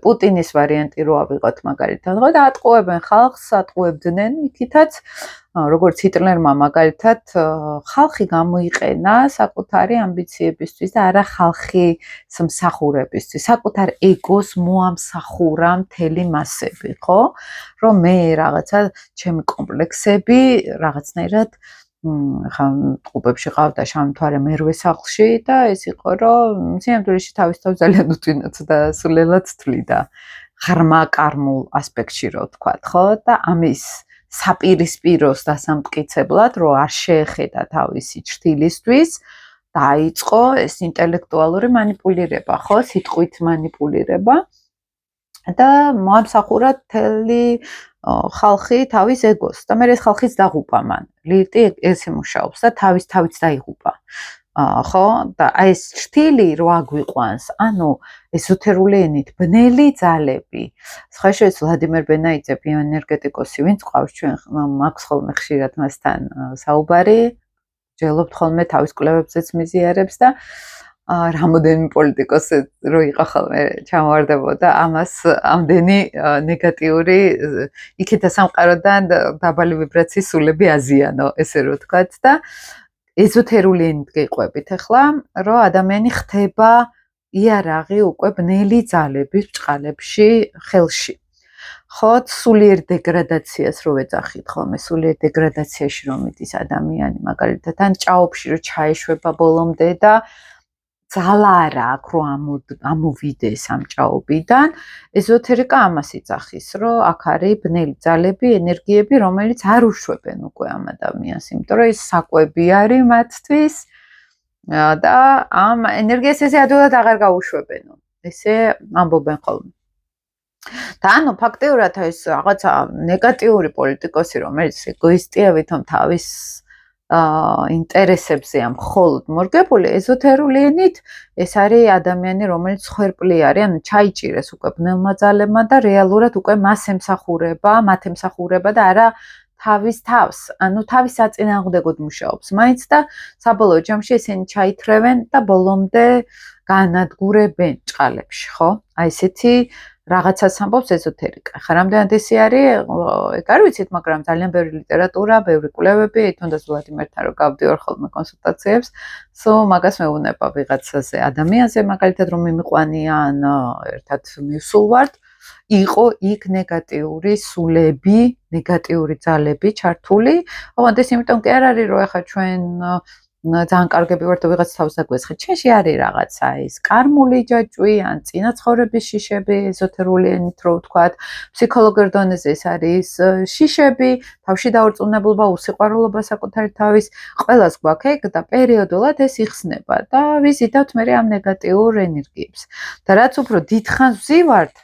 პუტინის ვარიანტი რო ავიღოთ მაგალითად, ხო? და ატყუებენ ხალხს, ატყუებდნენ იქითაც როგორც ჰიტლერმა მაგალითად ხალხი გამოიყენა საკუთარი ამბიციებისთვის და არა ხალხის მსახურებისთვის, საკუთარ ეგოს მოამსახურა მთელი მასები, ხო? რომ მე რაღაცა ჩემი კომპლექსები რაღაცნაირად ხა კლუბებში ყავდა შამთვარე მერვე სახლში და ეს იყო რომ სიამოვნებაში თავის თავს ძალიან უტვინოთ და სულელად თვლიდა ღრმა კარმულ ასპექტში რო ვთქვათ, ხო? და ამის საპირისპიროს დასამტკიცებლად, რომ არ შეეხედა თავისი ჩრდილისთვის, დაიწყო ეს ინტელექტუალური манипуლირება, ხო, სიტყვით манипуლირება და მოამსახურა მთელი ხალხი თავის ეგოს და მე ეს ხალხიც დაღუპა მან. ლიტი ესე მუშაობს და თავის დაიღუპა. ხო, და აი ეს ჩრდილი რო აგვიყვანს, ანუ ეზოთერული ენით ბნელი ძალები. სხვაშორის ვლადიმერ ბენაიძე ბიოენერგეტიკოსი, ვინც ყავს ჩვენ მაქვს ხოლმე ხშირად მასთან საუბარი, ჯელობთ ხოლმე თავის კვლევებზეც მიზიარებს და რამოდენიმე პოლიტიკოსი რო იყო ხოლმე ჩამოვარდებოდა ამას ამდენი ნეგატიური იქეთა სამყაროდან დაბალი ვიბრაციის სულები აზიანო, ესე რო ვთქვათ და ეზოთერული ენით გეყვებით ახლა, რომ ადამიანი ხდება იარაღი უკვე ბნელი ძალების ბჭყალებში ხელში. ხო, სულიერ დეგრადაციას რო ვეძახით ხოლმე, სულიერ დეგრადაციაში რომ მიდის ადამიანი, მაგალითად, ან ჭაობში რო ჩაეშვება ბოლომდე და ძალა არა აქვს რომ ამოვიდეს ამ ჭაობიდან, ეზოთერიკა ამას იძახის, რომ აქ არის ბნელი ძალები, ენერგიები, რომელიც არ უშვებენ უკვე ამ ადამიანს, იმიტომ რომ ეს საკვები არის მათთვის და ამ ენერგიას ესე ადვილად აღარ გაუშვებენო. ესე ამბობენ ხოლმე. და ანუ ფაქტიურად ეს რაღაცა ნეგატიური პოლიტიკოსი, რომელიც ეგოისტია, ვითომ თავის ინტერესებზე ამ მხოლოდ მორგებული, ეზოთერული ენით ეს არის ადამიანი, რომელიც ხვერპლი არის, ანუ ჩაიჭირეს უკვე ბნელმა ძალებმა და რეალურად უკვე მას ემსახურება და არა თავის თავს, ანუ თავის საწინააღმდეგოდ მუშაობს მაინც და საბოლოო ჯამში ესენი ჩაითრევენ და ბოლომდე განადგურებენ ჭყალებში, ხო? აი ესეთი რაღაცას ამბობს ეზოთერიკა. ხა რამდენად ესე არის, ეგ არ ვიცით, მაგრამ ძალიან ბევრი ლიტერატურა, ბევრი კვლევები, თუნდაც ვლადიმერთან რო გავდივარ ხოლმე კონსულტაციებს, სულ მაგას მეუბნება ვიღაცაზე, ადამიანზე, მაგალითად რომ მიმიყვანია ან ერთად მივსულვართ, იყო იქ ნეგატიური სულები, ნეგატიური ძალები ჩართული. ოღონდ ეს იმიტომ კი არ არის, რომ ახლა ჩვენ ძალიან კარგები ვართ და ვიღაც თავს დაგვესხეთ. ჩვენში არის რაღაცა ის კარმული ჯაჭვი ან წინაცხოვრების შიშები, ეზოთერული ენით რო ვთქვათ, ფსიქოლოგიურ დონეზე ეს არის შიშები, თავში დაურწმუნებლობა, უსიყვარულობა საკუთარი თავის, ყველას გვაქვს ეგ და პერიოდულად ეს იხსნება და ვიზიდავთ მე ამ ნეგატიურ ენერგიებს. და რაც უფრო დიდხანს ვზივართ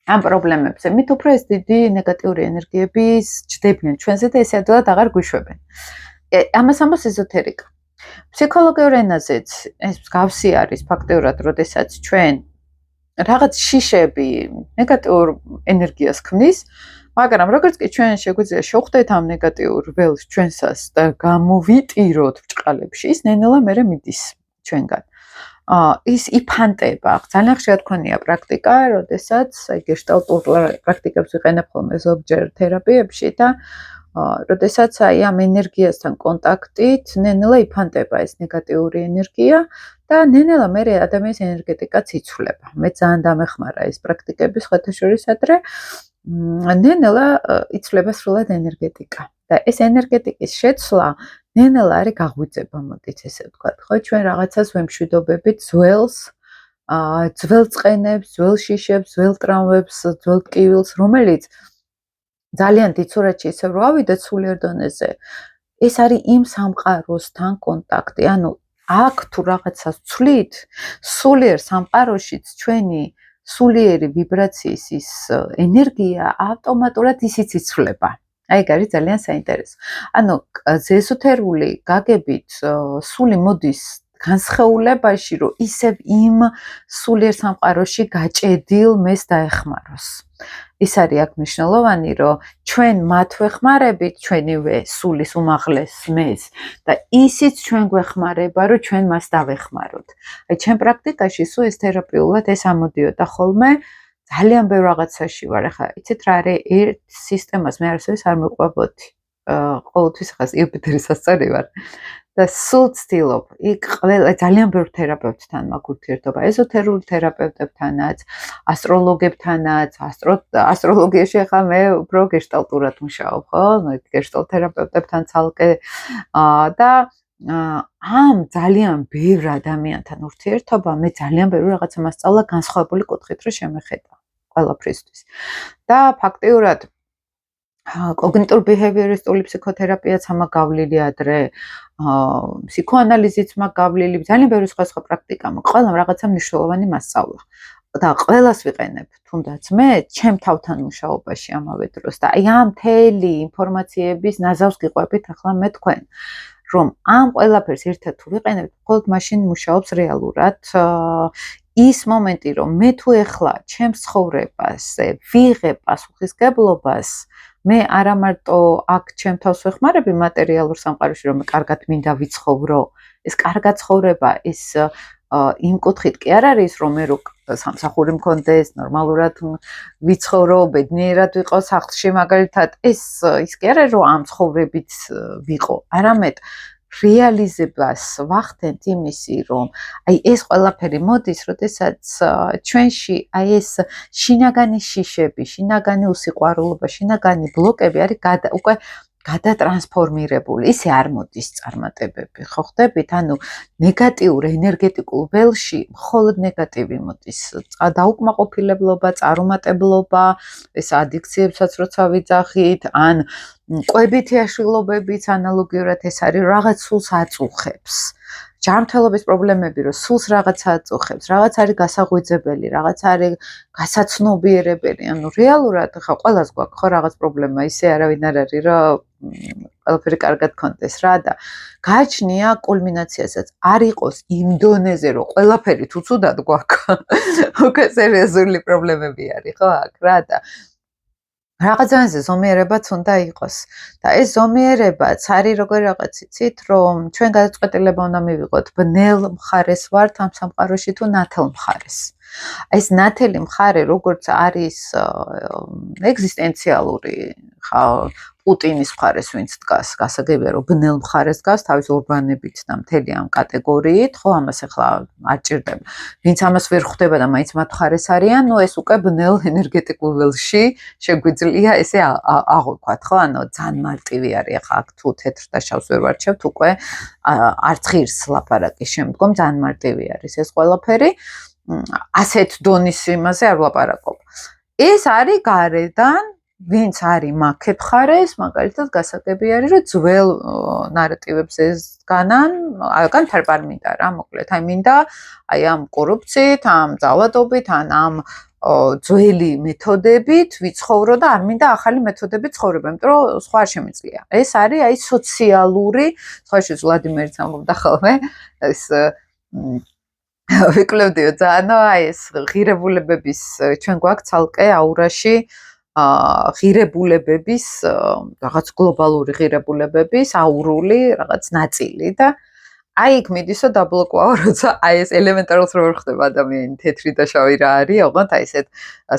ამ პრობლემებზე, მით უფრო ეს დიდი ნეგატიური ენერგიები ჯდებიან ჩვენზე და ესე ადვილად აღარ გვიშვებენ. ამას ამბობს ეზოთერიკა. ფსიქოლოგიურ ენაზეც ეს მსგავსი არის ფაქტიურად, როდესაც ჩვენ რაღაც შიშები ნეგატიურ ენერგიას ქმნის, მაგრამ როგორც კი ჩვენ შეგვიძლია შევხვდეთ ამ ნეგატიურ ველს ჩვენსას და გამოვიტიროთ ბრჭყალებში, ის ნენელა მერე მიდის ჩვენგან. ის იფანტება. ძალიან ხშირად გქონია პრაქტიკა, როდესაც გეშტალტურ პრაქტიკებს ვიყენებ ხოლმე ზოგჯერ თერაპიებში და როდესაც ამ ენერგიასთან კონტაქტით ნენელა იფანტება ეს ნეგატიური ენერგია და ნენელა მერე ადამიანის ენერგეტიკაც იცვლება. მე ძალიან დამეხმარა ეს პრაქტიკები სხვათა შორის ადრე. ნენელა იცვლება სრულად ენერგეტიკა და ეს ენერგეტიკის შეცვლა ნენელა არის გაღვიძება, მოდით ესე ვთქვათ. ხო, ჩვენ რაღაცას ვემშვიდობებით ძველს, ძველ წყენებს, ძველ შიშებს, ძველ ტრამვებს, ძველ ტკივილს, რომელიც ძალიან დიდ სურათში ისევ რო ავიდეთ სულიერ დონეზე, ეს არის იმ სამყაროსთან კონტაქტი. ანუ აქ თუ რაღაცას ვცვლით, სულიერ სამყაროშიც ჩვენი სულიერი ვიბრაციის ის ენერგია ავტომატურად ისიც იცვლება. აი ეგ არის ძალიან საინტერესო. ანუ ეზოთერული გაგებით სული მოდის განსხეულებაში, რომ ისევ იმ სულიერ სამყაროში გაჭედილ მეს დაეხმაროს. ის არის აქ მნიშვნელოვანი, რომ ჩვენ მათ ვეხმარებით ჩვენივე სულის უმაღლეს მეს და ისიც ჩვენ გვეხმარება, რომ ჩვენ მას დავეხმაროთ. აი ჩვენ პრაქტიკაში სულ ეს თერაპიულად ეს ამოდიოდა ხოლმე. ძალიან ბევრ რაღაცაში ვარ. ახლა იცით რა არის, ერთ სისტემას მე არასოდეს არ მიყვებოდი. ყოველთვის ახლა იუპიტერის ასწარი ვარ. და სულ ცდილობ. იქ ყველა ძალიან ბევრ თერაპევტთან მაქვს ურთიერთობა, ეზოთერულ თერაპევტებთანაც, ასტროლოგებთანაც, ასტროლოგიაში ახლა მე უფრო გეშტალტურად მუშაობ, ხო? გეშტალტ თერაპევტებთან ცალკე და ამ ძალიან ბევრ ადამიანთან ურთიერთობა მე ძალიან ბევრი რაღაცა მასწავლა განსხვავებული კუთხით რომ შემეხედა ყველაფრისთვის. და ფაქტიურად კოგნიტურ-ბიჰევიორისტული ფსიქოთერაპიაც ამა გავლილი ადრე, ფსიქოანალიზიც მაქვს გავლილი, ძალიან ბევრი სხვა პრაქტიკა მაქვს, ყველამ რაღაცა მნიშვნელოვანი მასწავლა. და ყველას ვიყენებ, თუნდაც მე ჩემ თავთან მუშაობაში ამავე დროს და აი ამ მთელი ინფორმაციების ნაზავს გიყვებით ახლა მე თქვენ, რომ ამ ყველაფერს ერთად თუ ვიყენებთ, მხოლოდ მაშინ მუშაობს რეალურად. ის მომენტი, რომ მე თუ ეხლა ჩემს ცხოვრებაზე ვიღებ პასუხისგებლობას, მე არა მარტო აქ ჩემ თავს ვეხმარები მატერიალურ სამყაროში, რომ მე კარგად მინდა ვიცხოვრო, ეს კარგად ცხოვრება, ეს იმ კუთხით კი არ არის, რომ მე რო სამსახური მქონდეს, ნორმალურად ვიცხოვრო, ბედნიერად ვიყო სახლში, მაგალითად, ეს კი არ არის, რომ ამ ცხოვრებით ვიყო, არამედ რეალიზებას ვახდენთ იმისი, რომ აი ეს ყველაფერი მოდის, როდესაც ჩვენში აი ეს შინაგანი შიშები, შინაგანი უსიყვარულობა, შინაგანი ბლოკები არის უკვე გადატრანსფორმირებული. ისე არ მოდის წარმატებები, ხო ხდებით? ანუ ნეგატიურ ენერგეტიკულ ველში მხოლოდ ნეგატივი მოდის. დაუკმაყოფილებლობა, წარუმატებლობა, ეს ადიქციებსაც როცა ვიძახით, ან კვებითი აშლილობებიც ანალოგიურად ეს არის, რაღაც სულს აწუხებს. ჯანმრთელობის პრობლემები, რომ სულს რაღაცა აწუხებს, რაღაც არის გასაღვიძებელი, რაღაც არის გასაცნობიერებელი. ანუ რეალურად ხა ყველას გვაქვს ხო რაღაც პრობლემა, ისე არავინ არ არის, რომ ყველაფერი კარგად გქონდეს რა და გააჩნია კულმინაციასაც არ იყოს იმ დონეზე, რომ ყველაფერი თუ ცუდად გვაქვს. უკვე სერიოზული პრობლემები არის ხო აქ რა და რაღაცაზე ზომიერებაც უნდა იყოს და ეს ზომიერებაც არის როგორი რაღაც იცით, რომ ჩვენ გადაწყვეტილება უნდა მივიღოთ, ბნელ მხარეს ვართ ამ სამყაროში თუ ნათელ მხარეს. ეს ნათელი მხარე როგორც არის ეგზისტენციალური პუტინის მხარეს ვინც დგას, გასაგებია რომ ბნელ მხარეს დგას თავის ორბანებით და მთელი ამ კატეგორიით, ხო, ამას ახლა არ ჭირდება. ვინც ამას ვერ ხვდება და მაინც მათ მხარეს არიან, ნუ ეს უკვე ბნელ ენერგეტიკულ ველში შეგვიძლია ესე აღვქვათ, ხო? ანუ ძალიან მარტივი არის ახლა აქ თუ თეთრ და შავს ვერ ვარჩევთ, უკვე არც ღირს ლაპარაკის შემდგომ ძალიან მარტივი არის ეს ყველაფერი. ასეთ დონის იმაზე არ ვლაპარაკობ. ეს არის გარედან ვინც არის მაქეთ მხარეს, მაგალითად გასაგები არის, რომ ძველ ნარატივებს ესგანან, აიგან თერპარ მინდა რა, მოკლედ, აი მინდა აი ამ კორუფციით, ამ ძალადობით, ამ ძველი მეთოდებით ვიცხოვრო და არ მინდა ახალი მეთოდებით ცხოვრება, იმიტომ რომ სხვა არ შემიძლია. ეს არის აი სოციალური, სხვა შეც ვლადიმერიც ამბობდა ხოლმე, ეს ვიკლებდიო ძალიან, აი ეს ღირებულებების ჩვენ გვაქვს ცალკე აურაში ღირებულებების რაღაც გლობალური ღირებულებების აურული რაღაც ნაწილი და აი იქ მიდისო დაბლოკვაო, როცა აი ეს ელემენტარულად რო ხდება ადამიანი თეთრი და შავი რა არის, ოღონდ აი ესეთ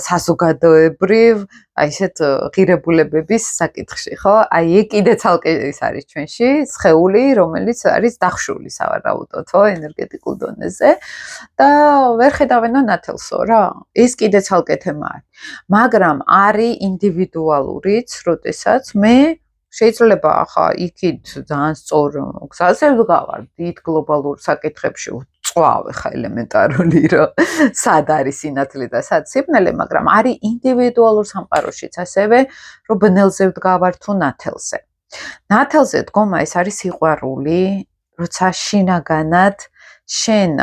საზოგადოებრივ, აი ესეთ ღირებულებების საკითხში, ხო? აი ეგ კიდე ცალკე ის არის ჩვენში, სხეული, რომელიც არის დახშული სავარაუდოდ, ხო, ენერგეტიკულ დონეზე და ვერ ხედავენო ნათელსო რა. ეს კიდე ცალკე თემა არის. მაგრამ არის ინდივიდუალურიც, როდესაც მე შეიძლება ახლა იქით ძალიან სწორ გზაზე ვდგავარ დიდ გლობალურ საკითხებში წვავ ხა ელემენტარული რომ სად არის სინათლე და სად სიბნელე, მაგრამ არის ინდივიდუალურ სამყაროშიც ასევე რომ ბნელზე ვდგავარ თუ ნათელზე. ნათელზე დგომა ეს არის სიყვარული, როცა შინაგანად შენ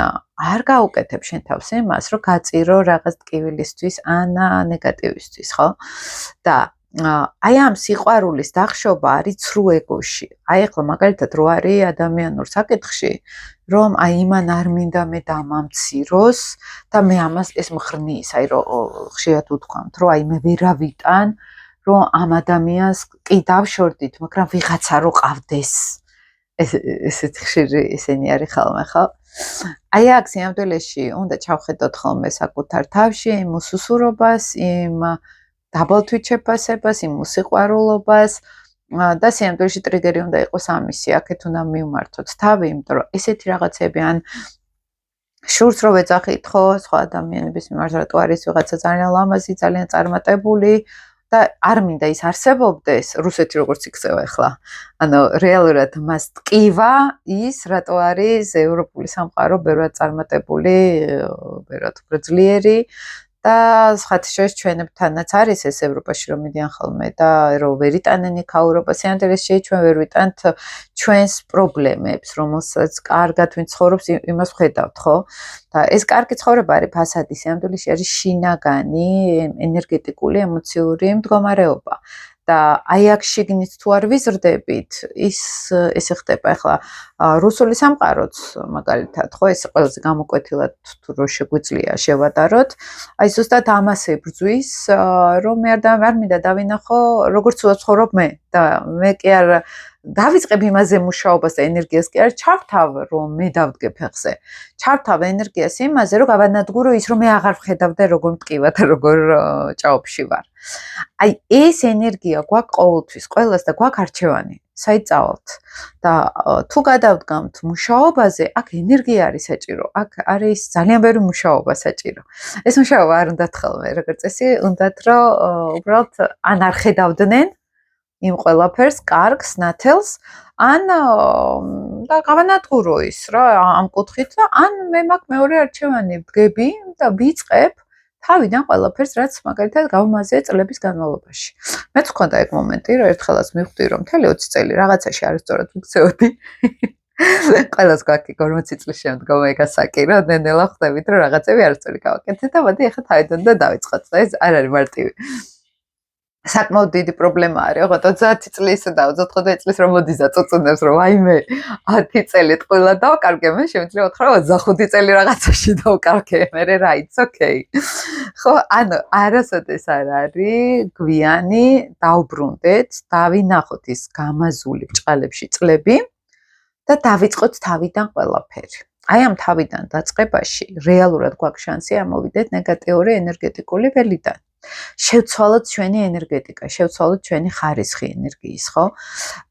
არ გაუკეთებ შენ თავს იმას, რომ გაწირო რაღაც ტკივილისთვის ან ნეგატივისთვის, ხო? და აი ამ სიყვარულის დახშობა არის ცრუ ეგოში. აი ახლა მაგალითად რო არის ადამიანურ საკითხში, რომ აი იმან არ მინდა მე დამამციროს და მე ამას ეს მხრნის, აი რომ ხშირად უთქვამთ, რომ აი მე ვერავიტან, რომ ამ ადამიანს კი დავშორდით, მაგრამ ვიღაცა რო ყავდეს. ესეთ ხშირი ესენი არის ხოლმე, ხო? აი აქ სიამდვილეში უნდა ჩავხედოთ ხოლმე საკუთარ თავში იმ უსუსურობას, იმ დაბალთვითშეფასებას, იმ უსიყვარულობას და სიამდვილეში ტრიგერი უნდა იყოს ამისი, აქეთ უნდა მივმართოთ თავი, იმიტომ რომ ესეთი რაღაცები ან შურს რო ვეძახით, ხო, სხვა ადამიანების მიმართ, რატო არის ვიღაცა ძალიან ლამაზი, ძალიან წარმატებული და არ მინდა ის არსებობდეს, რუსეთი როგორც იქცევა ახლა. ანუ რეალურად მას ტკივა ის, რატო არის ევროპული სამყარო ბევრად წარმატებული, ბევრად უფრო ძლიერი და სხვათა შორის ჩვენებთანაც არის ეს ევროპაში რომ მიდიან ხოლმე და რომ ვერ იტანენ იქაურობას, სიამდვილეში ჩვენ ვერ ვიტანთ ჩვენს პრობლემებს, რომელსაც კარგად ვინ ცხოვრობს, იმას ვხედავთ, ხო? და ეს კარგი ცხოვრება არის ფასადი, სიამდვილეში არის შინაგანი, ენერგეტიკული, ემოციური მდგომარეობა. და აი აქ შიგნით თუ არ ვიზრდებით, ესე ხდება ახლა რუსული სამყაროც მაგალითად, ხო, ეს ყველაზე გამოკვეთილად თუ რო შეგვიძლია შევატაროთ, აი ზუსტად ამასე ბრძვის, რომ მე არ მინდა დავინახო, როგორც ვცხოვრობ მე და მე კი არ დავიწყებ იმაზე მუშაობას და ენერგიას კი არ ჩავთავ, რომ მე დავდგე ფეხზე. ჩავთავ ენერგიას იმაზე, რომ გავანადგურო ის, რომ მე აღარ ვხედავ და როგორ მტკივა და როგორ ჭაობში ვარ. აი ეს ენერგია გვაქვს ყოველთვის, ყველას და გვაქვს არჩევანი, საით წავალთ. და თუ გადავდგამთ მუშაობაზე, აქ ენერგია არის საჭირო, აქ არის ძალიან ბევრი მუშაობა საჭირო. ეს მუშაობა არ უნდათ ხოლმე, როგორც წესი, უნდათ რომ უბრალოდ ან არ ხედავდნენ იმ ყველაფერს, კარგს, ნათელს, ან და გავანადგურო ის რა ამ კუთხით და ან მე მაქვს მეორე არჩევანი, ვდგები და ვიწყებ თავიდან ყველაფერს, რაც მაგალითად გავმაზე წლების განმავლობაში. მეც მქონდა ეგ მომენტი, რომ ერთხელაც მივხვდი, რომ მთელი 20 წელი რაღაცაში არასწორად ვიქცეოდი. ყველას გვაქვს 40 წლის შემდგომ ეგ ასაკი, რომ ნენელა ხვდებით, რომ რაღაცები არასწორი გავაკეთე და მოდი ახლა თავიდან და დავიწყოთ. ეს არ არის მარტივი. საკმაოდ დიდი პრობლემა არის, ოღონდ 30 წლის და 25 წლის რომ მოდის და წუწუნებს, რომ ვაიმე 10 წელი ტყუილად დავკარგე, მე შემიძლია ვთქვა, რომ 25 წელი რაღაცაში დავკარგე, მე რა, it's okay. ხო, ანუ არასოდეს არ არის გვიანი დავბრუნდეთ, დავინახოთ ის გამაზული ბრჭყალებში წლები და დავიწყოთ თავიდან ყველაფერი. აი ამ თავიდან დაწყებაში რეალურად გვაქვს შანსი ამოვიდეთ ნეგატიური ენერგეტიკული ველიდან. შევცვალოთ ჩვენი ენერგეტიკა, შევცვალოთ ჩვენი ხარისხი ენერგიის, ხო?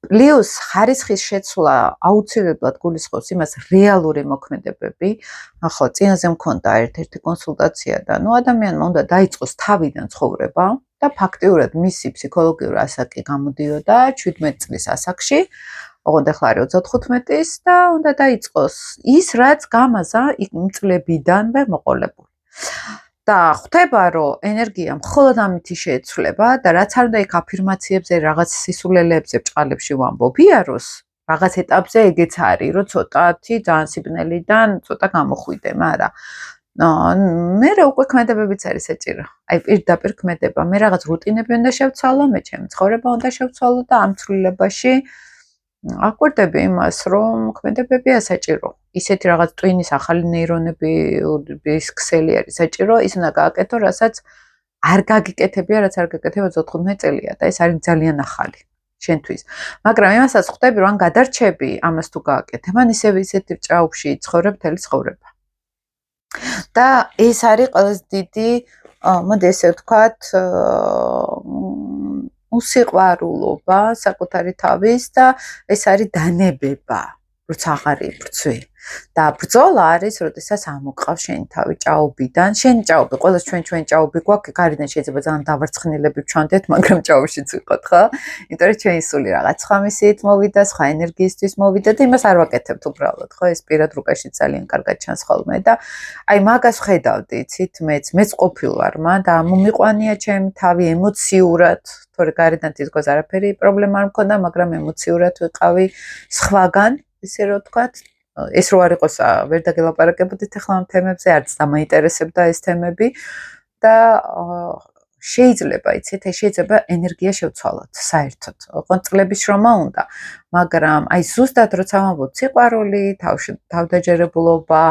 პლუს ხარისხის შეცვლა აუცილებლად გულისხმობს იმას რეალური მოქმედებები. ახლა წინაზე მქონდა ერთ-ერთი კონსულტაცია და ადამიანმა უნდა დაიწყოს თავიდან ცხოვრება და ფაქტიურად მისი ფსიქოლოგიური ასაკი გამოდიოდა 17 წლის ასაკში. ოღონდ ახლა არის 35-ის და უნდა დაიწყოს ის, რაც გამაზა იმ წლებიდანვე მოყოლებული. და ხვდება, რომ ენერგია მხოლოდ ამით შეეცვლება და რაც არ უნდა იქ აფირმაციებზე, რაღაც სისულელეებზე, ბჭყალებში ვამბობიაროს, რაღაც ეტაპზე ეგეც არის, რომ ცოტათი ძალიან სიბნელიდან ცოტა გამოხვიდე, მაგრამ მე უკვე ქმედებებიც არის საჭირო. აი პირდაპირ ქმედება, მე რაღაც რუტინები უნდა შევცვალო, მე ჩემი ცხოვრება უნდა შევცვალო და ამ ცვლილებაში აკვირდები იმას, რომ ქმედებებია საჭირო. ისეთი რაღაც ტვინის ახალი ნეირონების ქსელი არის საჭირო, ის უნდა გააკეთო, რასაც არ გაგიკეთებია, რაც არ გაკეთება 35 წელია და ეს არის ძალიან ახალი შენთვის. მაგრამ იმასაც ხვდები, რომ ან გადარჩები ამას თუ გააკეთებ, ან ისეთი ჭაობში იცხოვრებ მთელი ცხოვრება. და ეს არის ყველაზე დიდი, მოდი ესე ვთქვათ, უსიყვარულობა საკუთარი თავის და ეს არის დანებება, როცა აღარ იბრძვი. და ბრძოლა არის, როდესაც ამოყავ შენი თავი ჭაობიდან, შენი ჭაობი, ყველას ჩვენ ჭაობი გვაქვს, გარედან შეიძლება ძალიან დავარცხნილები ვჩვანდეთ, მაგრამ ჭაობშიც ვიყოთ, ხო? იმიტომ რომ ჩვენი სული რაღაც სხვა მისიით მოვიდა, სხვა ენერგიისთვის მოვიდა და იმას არ ვაკეთებთ უბრალოდ, ხო? ეს პირად რუკაში ძალიან კარგად ჩანს ხოლმე და აი მაგას ხედავდი, იცით, მეც ყოფილ ვარ, და მომიყვანია ჩემი თავი ემოციურად, თორე გარედან თითქოს არაფერი პრობლემა არ მქონდა, მაგრამ ემოციურად ვიყავი სხვაგან, ისე რომ ვთქვათ, ეს რო არ იყოს, ვერ დაგელაპარაკებოდით ახლა ამ თემებზე, არც დამაინტერესებდა ეს თემები და შეიძლება, იცით, შეიძლება ენერგია შევცვალოთ საერთოდ. ოღონდ წლების შრომა უნდა, მაგრამ აი ზუსტად როცა ვამბობ სიყვარული, თავდაჯერებულობა,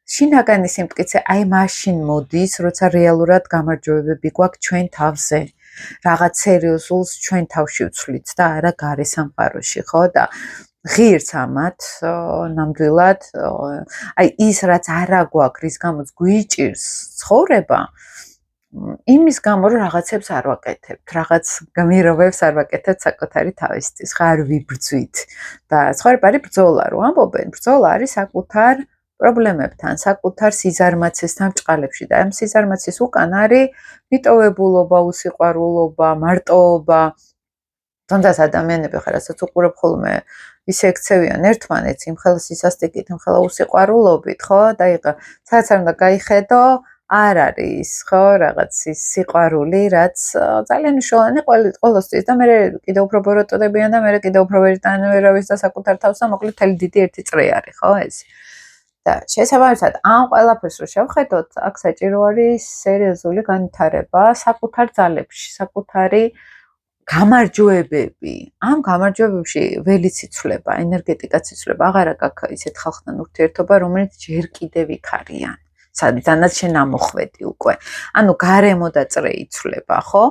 შინაგანი სიმტკიცე, აი მაშინ მოდის, როცა რეალურად გამარჯვებები გვაქვს ჩვენ თავზე. რაღაც სერიოზულს ჩვენ თავში ვცვლით და არა გარე სამყაროში, ხო? და ღირს ამათ ნამდვილად აი ის რაც არა გვაქვს, რის გამოც გვიჭირს ცხოვრება, იმის გამო რომ რაღაცებს არ ვაკეთებთ, რაღაც გამირობებს არ ვაკეთებთ საკუთარი თავისთვის, ხა არ ვიბრძვით და ცხოვრება არის ბრძოლა, რო ამბობენ, ბრძოლა არის საკუთარ პრობლემებთან, საკუთარ სიზარმაცესთან ბჭყალებში და ამ სიზარმაცეს უკან არის მიტოვებულობა, უსიყვარულობა, მარტოობა. თუნდაც ადამიანები ხარ, რასაც უყურებ ხოლმე ისე ექცევიან ერთმანეთს, იმხელა სისასტიკით, იმხელა უსიყვარულობით, ხო? და სადაც არ უნდა გაიხედო, არ არის, ხო, რაღაც ის სიყვარული, რაც ძალიან მნიშვნელოვანი ყველასთვის და მე კიდევ უფრო ბოროტოდებიან და მე კიდევ უფრო ვერის და საკუთარ თავს და მოკლედ თელი დიდი ერთი წრე არის, ხო ეს? და შესაბამისად, ამ ყველაფერს რო შევხედოთ, აქ საჭირო არის სერიოზული განვითარება საკუთარ ძალებში, საკუთარი გამარჯვებები. ამ გამარჯვებებში ველიც იცვლება, ენერგეტიკაც იცვლება, აღარა გაქვს ისეთ ხალხთან ურთიერთობა, რომელიც ჯერ კიდევ იქ არიან. სადაც შენ ამოხვედი უკვე. ანუ გარემო და წრე იცვლება, ხო?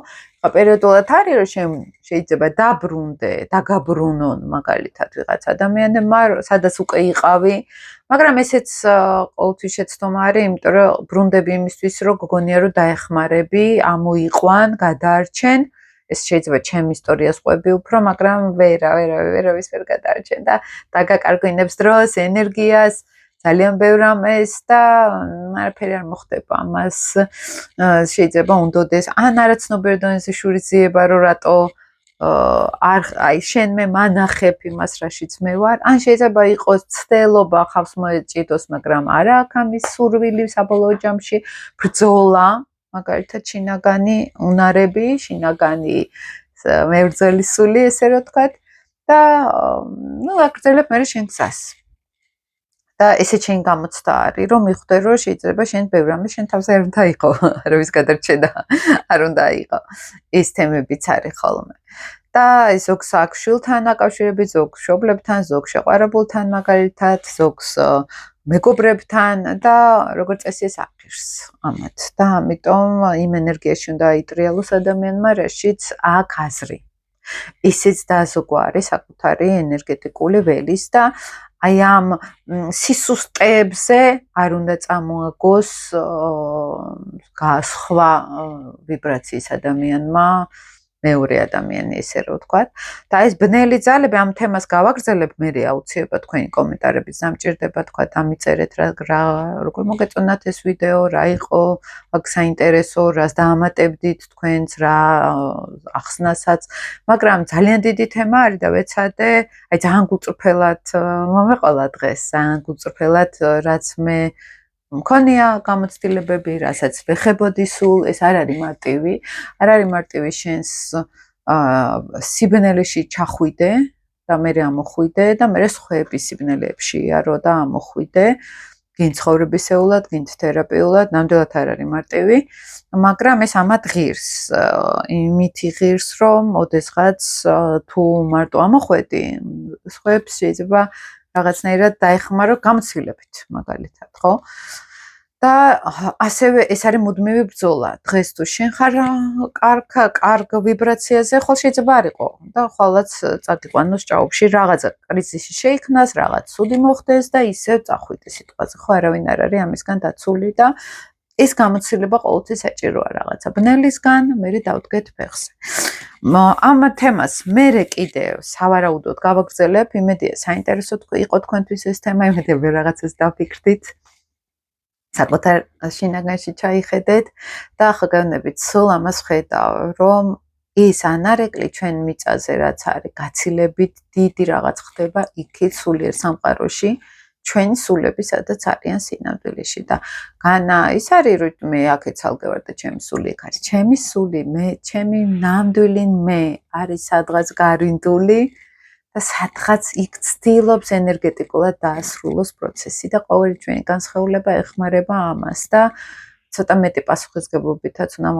პერიოდულად არის, რომ შენ შეიძლება დაბრუნდე, დაგაბრუნონ მაგალითად ვიღაც ადამიანებმა, სადაც უკვე იყავი, მაგრამ ესეც ყოველთვის შეცდომა არის, იმიტომ რომ ბრუნდები იმისთვის, რომ გგონია რომ დაეხმარები, ამოიყვან, გადაარჩენ. ეს შეიძლება ჩემი ისტორიას ყვები უფრო, მაგრამ ვერავის ვერ გადაარჩენ და დაგაკარგვინებს დროს, ენერგიას, ძალიან ბევრ ამას და არაფერი არ მოხდება. ამას შეიძლება უნდოდეს ან არაცნობერ დონეზე შურისძიება, რომ რატო აი შენ მე მანახებ იმას, რაშიც მე ვარ, ან შეიძლება იყოს ცდელობა, ხავს მოეჭიდოს, მაგრამ არა აქ ამის სურვილი საბოლოო ჯამში, ბრძოლა, მაგალითად შინაგანი უნარები, შინაგანი მებრძოლი სული, ესე რომ ვთქვათ და აკრძალებ მე შენ გზას. და ესე შენ გამოცდა არის, რომ მიხვდე, რომ შეიძლება შენ ბევრ რამე შენ თავზე არ უნდა იყო, არავის გადარჩენა არ უნდა იყო. ეს თემებიც არის ხოლმე. და ზოგს აქვს შვილთან აკავშირებით, ზოგს მშობლებთან, ზოგს შეყვარებულთან მაგალითად, ზოგს მეგობრებთან და როგორც წესი ეს აღირს ამათ. და ამიტომ იმ ენერგიაში უნდა იტრიალოს ადამიანმა, რაშიც აქვს აზრი. ისიც დაზოგვარი საკუთარი ენერგეტიკული ველის და აი ამ სისუსტეებზე არ უნდა წამოაგოს სხვა ვიბრაციის ადამიანმა მეორე ადამიანი ესე რომ ვთქვათ და ეს ბნელი ძალები ამ თემას გავაგრძელებ მე აუცილებლად თქვენი კომენტარებით დამჭირდება თქვა დამიწერეთ რა როგორ მოგეწონათ ეს ვიდეო რა იყო აქ საინტერესო რას დაამატებდით თქვენს რა ახსნასაც მაგრამ ძალიან დიდი თემა არის და ვეცადე აი ძალიან გუწრფელად მომეყოლა დღეს ძალიან გუწრფელად რაც მე მქონია გამოცდილებები, რასაც ვეხებოდი სულ, ეს არ არის მარტივი, არ არის მარტივი შენს სიბნელეში ჩახვიდე და მე ამოხვიდე და მე სხვების სიბნელეებში იარო და ამოხვიდე, გინ ცხოვრებისეულად, გინ თერაპიულად, ნამდვილად არ არის მარტივი, მაგრამ ეს ამათ ღირს, იმით ღირს, რომ ოდესღაც თუ მარტო ამოხვედი, სხვებს შეიძლება რაღაცნაირად დაეხმარო გამოცდილებით, მაგალითად, ხო? და ასევე ეს არის მუდმივი ბრძოლა. დღეს თუ შენ ხარ კარგ ვიბრაციაზე, ხოლმე შეიძლება არ იყო და ხოლმეც წადიყვანოს ჭაობში რაღაცა კრიზისი შეიქმნას, რაღაც ცუდი მოხდეს და ისევ წახვიდე სიტყვაზე. ხო, არავინ არ არის ამისგან დაცული და ეს გამოცდილება ყოველთვის საჭიროა რაღაცა ბნელისგან, მე დავდგეთ ფეხზე. ამ თემას მე კიდევ სავარაუდოდ გავაგრძელებ, იმედია საინტერესო იყო თქვენთვის ეს თემა, იმედია ვერ რაღაცას დაფიქრდით. საკუთარ შინაგანში ჩაიხედეთ და ახალგაზრდებით სულ ამას ხედავ, რომ ის ანარეკლი ჩვენ მიწაზე რაც არის გაცილებით დიდი რაღაც ხდება იქით სულიერ სამყაროში ჩვენი სულები სადაც არიან სინამდვილეში და განა ის არის რომ მე აქეთ ცალკე ვარ და ჩემი სული იქ არის ჩემი სული მე ჩემი ნამდვილი მე არის სადღაც გარინდული და სადღაც იქ ცდილობს ენერგეტიკულად დაასრულოს პროცესი და ყოველი ჩვენი განსხეულება ეხმარება ამას და ცოტა მეტი პასუხისგებლობითაც უნდა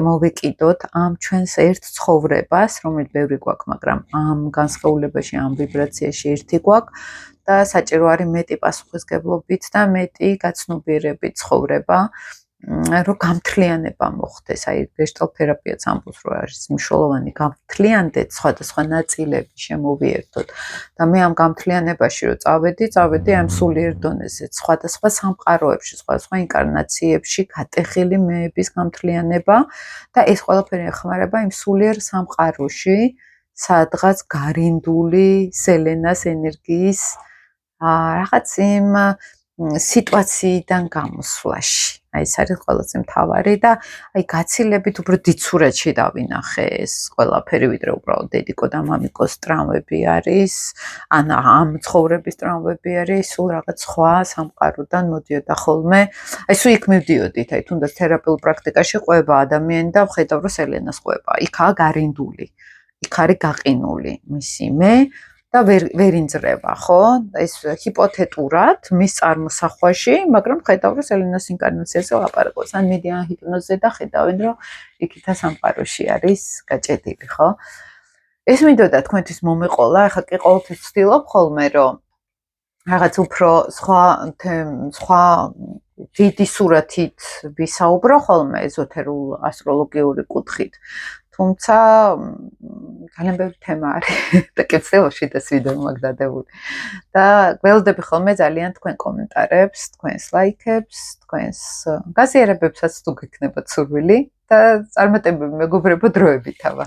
მოვეკიდოთ ამ ჩვენს ერთ ცხოვრებას, რომელიც ბევრი გვაქვს, მაგრამ ამ განსხეულებაში, ამ ვიბრაციაში ერთი გვაქვს და საჭირო არის მეტი პასუხისგებლობით და მეტი გაცნობიერებით ცხოვრება, რომ გამთლიანება მოხდეს. აი, გეშტალტ თერაპიაც ამბობს, რომ არის მნიშვნელოვანი გამთლიანდეთ, სხვადასხვა ნაწილები შემოვიერთოთ და მე ამ გამთლიანებაში რომ წავედი ამ სულიერ დონეზე, სხვადასხვა სამყაროებში, სხვადასხვა ინკარნაციებში გატეხილი მეების გამთლიანება და ეს ყველაფერი ეხმარება იმ სულიერ სამყაროში, სადღაც გარინდული სელენას ენერგიის რაღაც იმ სიტუაციიდან გამოსვლაში. აი ეს არის ყველაზე მთავარი და აი გაცილებით უფრო დიცურადში დავინახე ეს ყველაფერი, ვიდრე უბრალოდ დედიკო და მამიკოს ტრამვები არის, ან ამ ცხოვრების ტრამვები არის, სულ რაღაც სხვა სამყაროდან მოდიოდა ხოლმე. აი სულ იქ მივდიოდით, აი თუნდაც თერაპიულ პრაქტიკაში ყვება ადამიანი და ვხედავ რომ სელენას ყვება. იქაა გარინდული, იქ არის გაყინული მისი მე და ვერ ინძრება, ხო? ეს ჰიპოთეტურად მის წარმოსახვაში, მაგრამ ხედავ რომ სელენას ინკარნაციაზე ლაპარაკობს. ან მედიან ჰიპნოზზე და ხედავენ რომ იქითა სამყაროში არის გაჭედილი, ხო? ეს მინდოდა თქვენთვის მომეყოლა, ახლა კი ყოველთვის ვცდილობ ხოლმე რომ რაღაც უფრო სხვა დიდი სურათით ვისაუბრო ხოლმე ეზოთერულ ასტროლოგიური კუთხით. თუმცა ძალიან ბევრი თემა არის და კეთილში და ვიდეო მაგდადებული. და გველოდები ხოლმე ძალიან თქვენ კომენტარებს, თქვენს ლაიქებს, თქვენს გაზიარებებსაც თუ გექნებათ სურვილი და წარმატებები მეგობრებო დროებით ავა.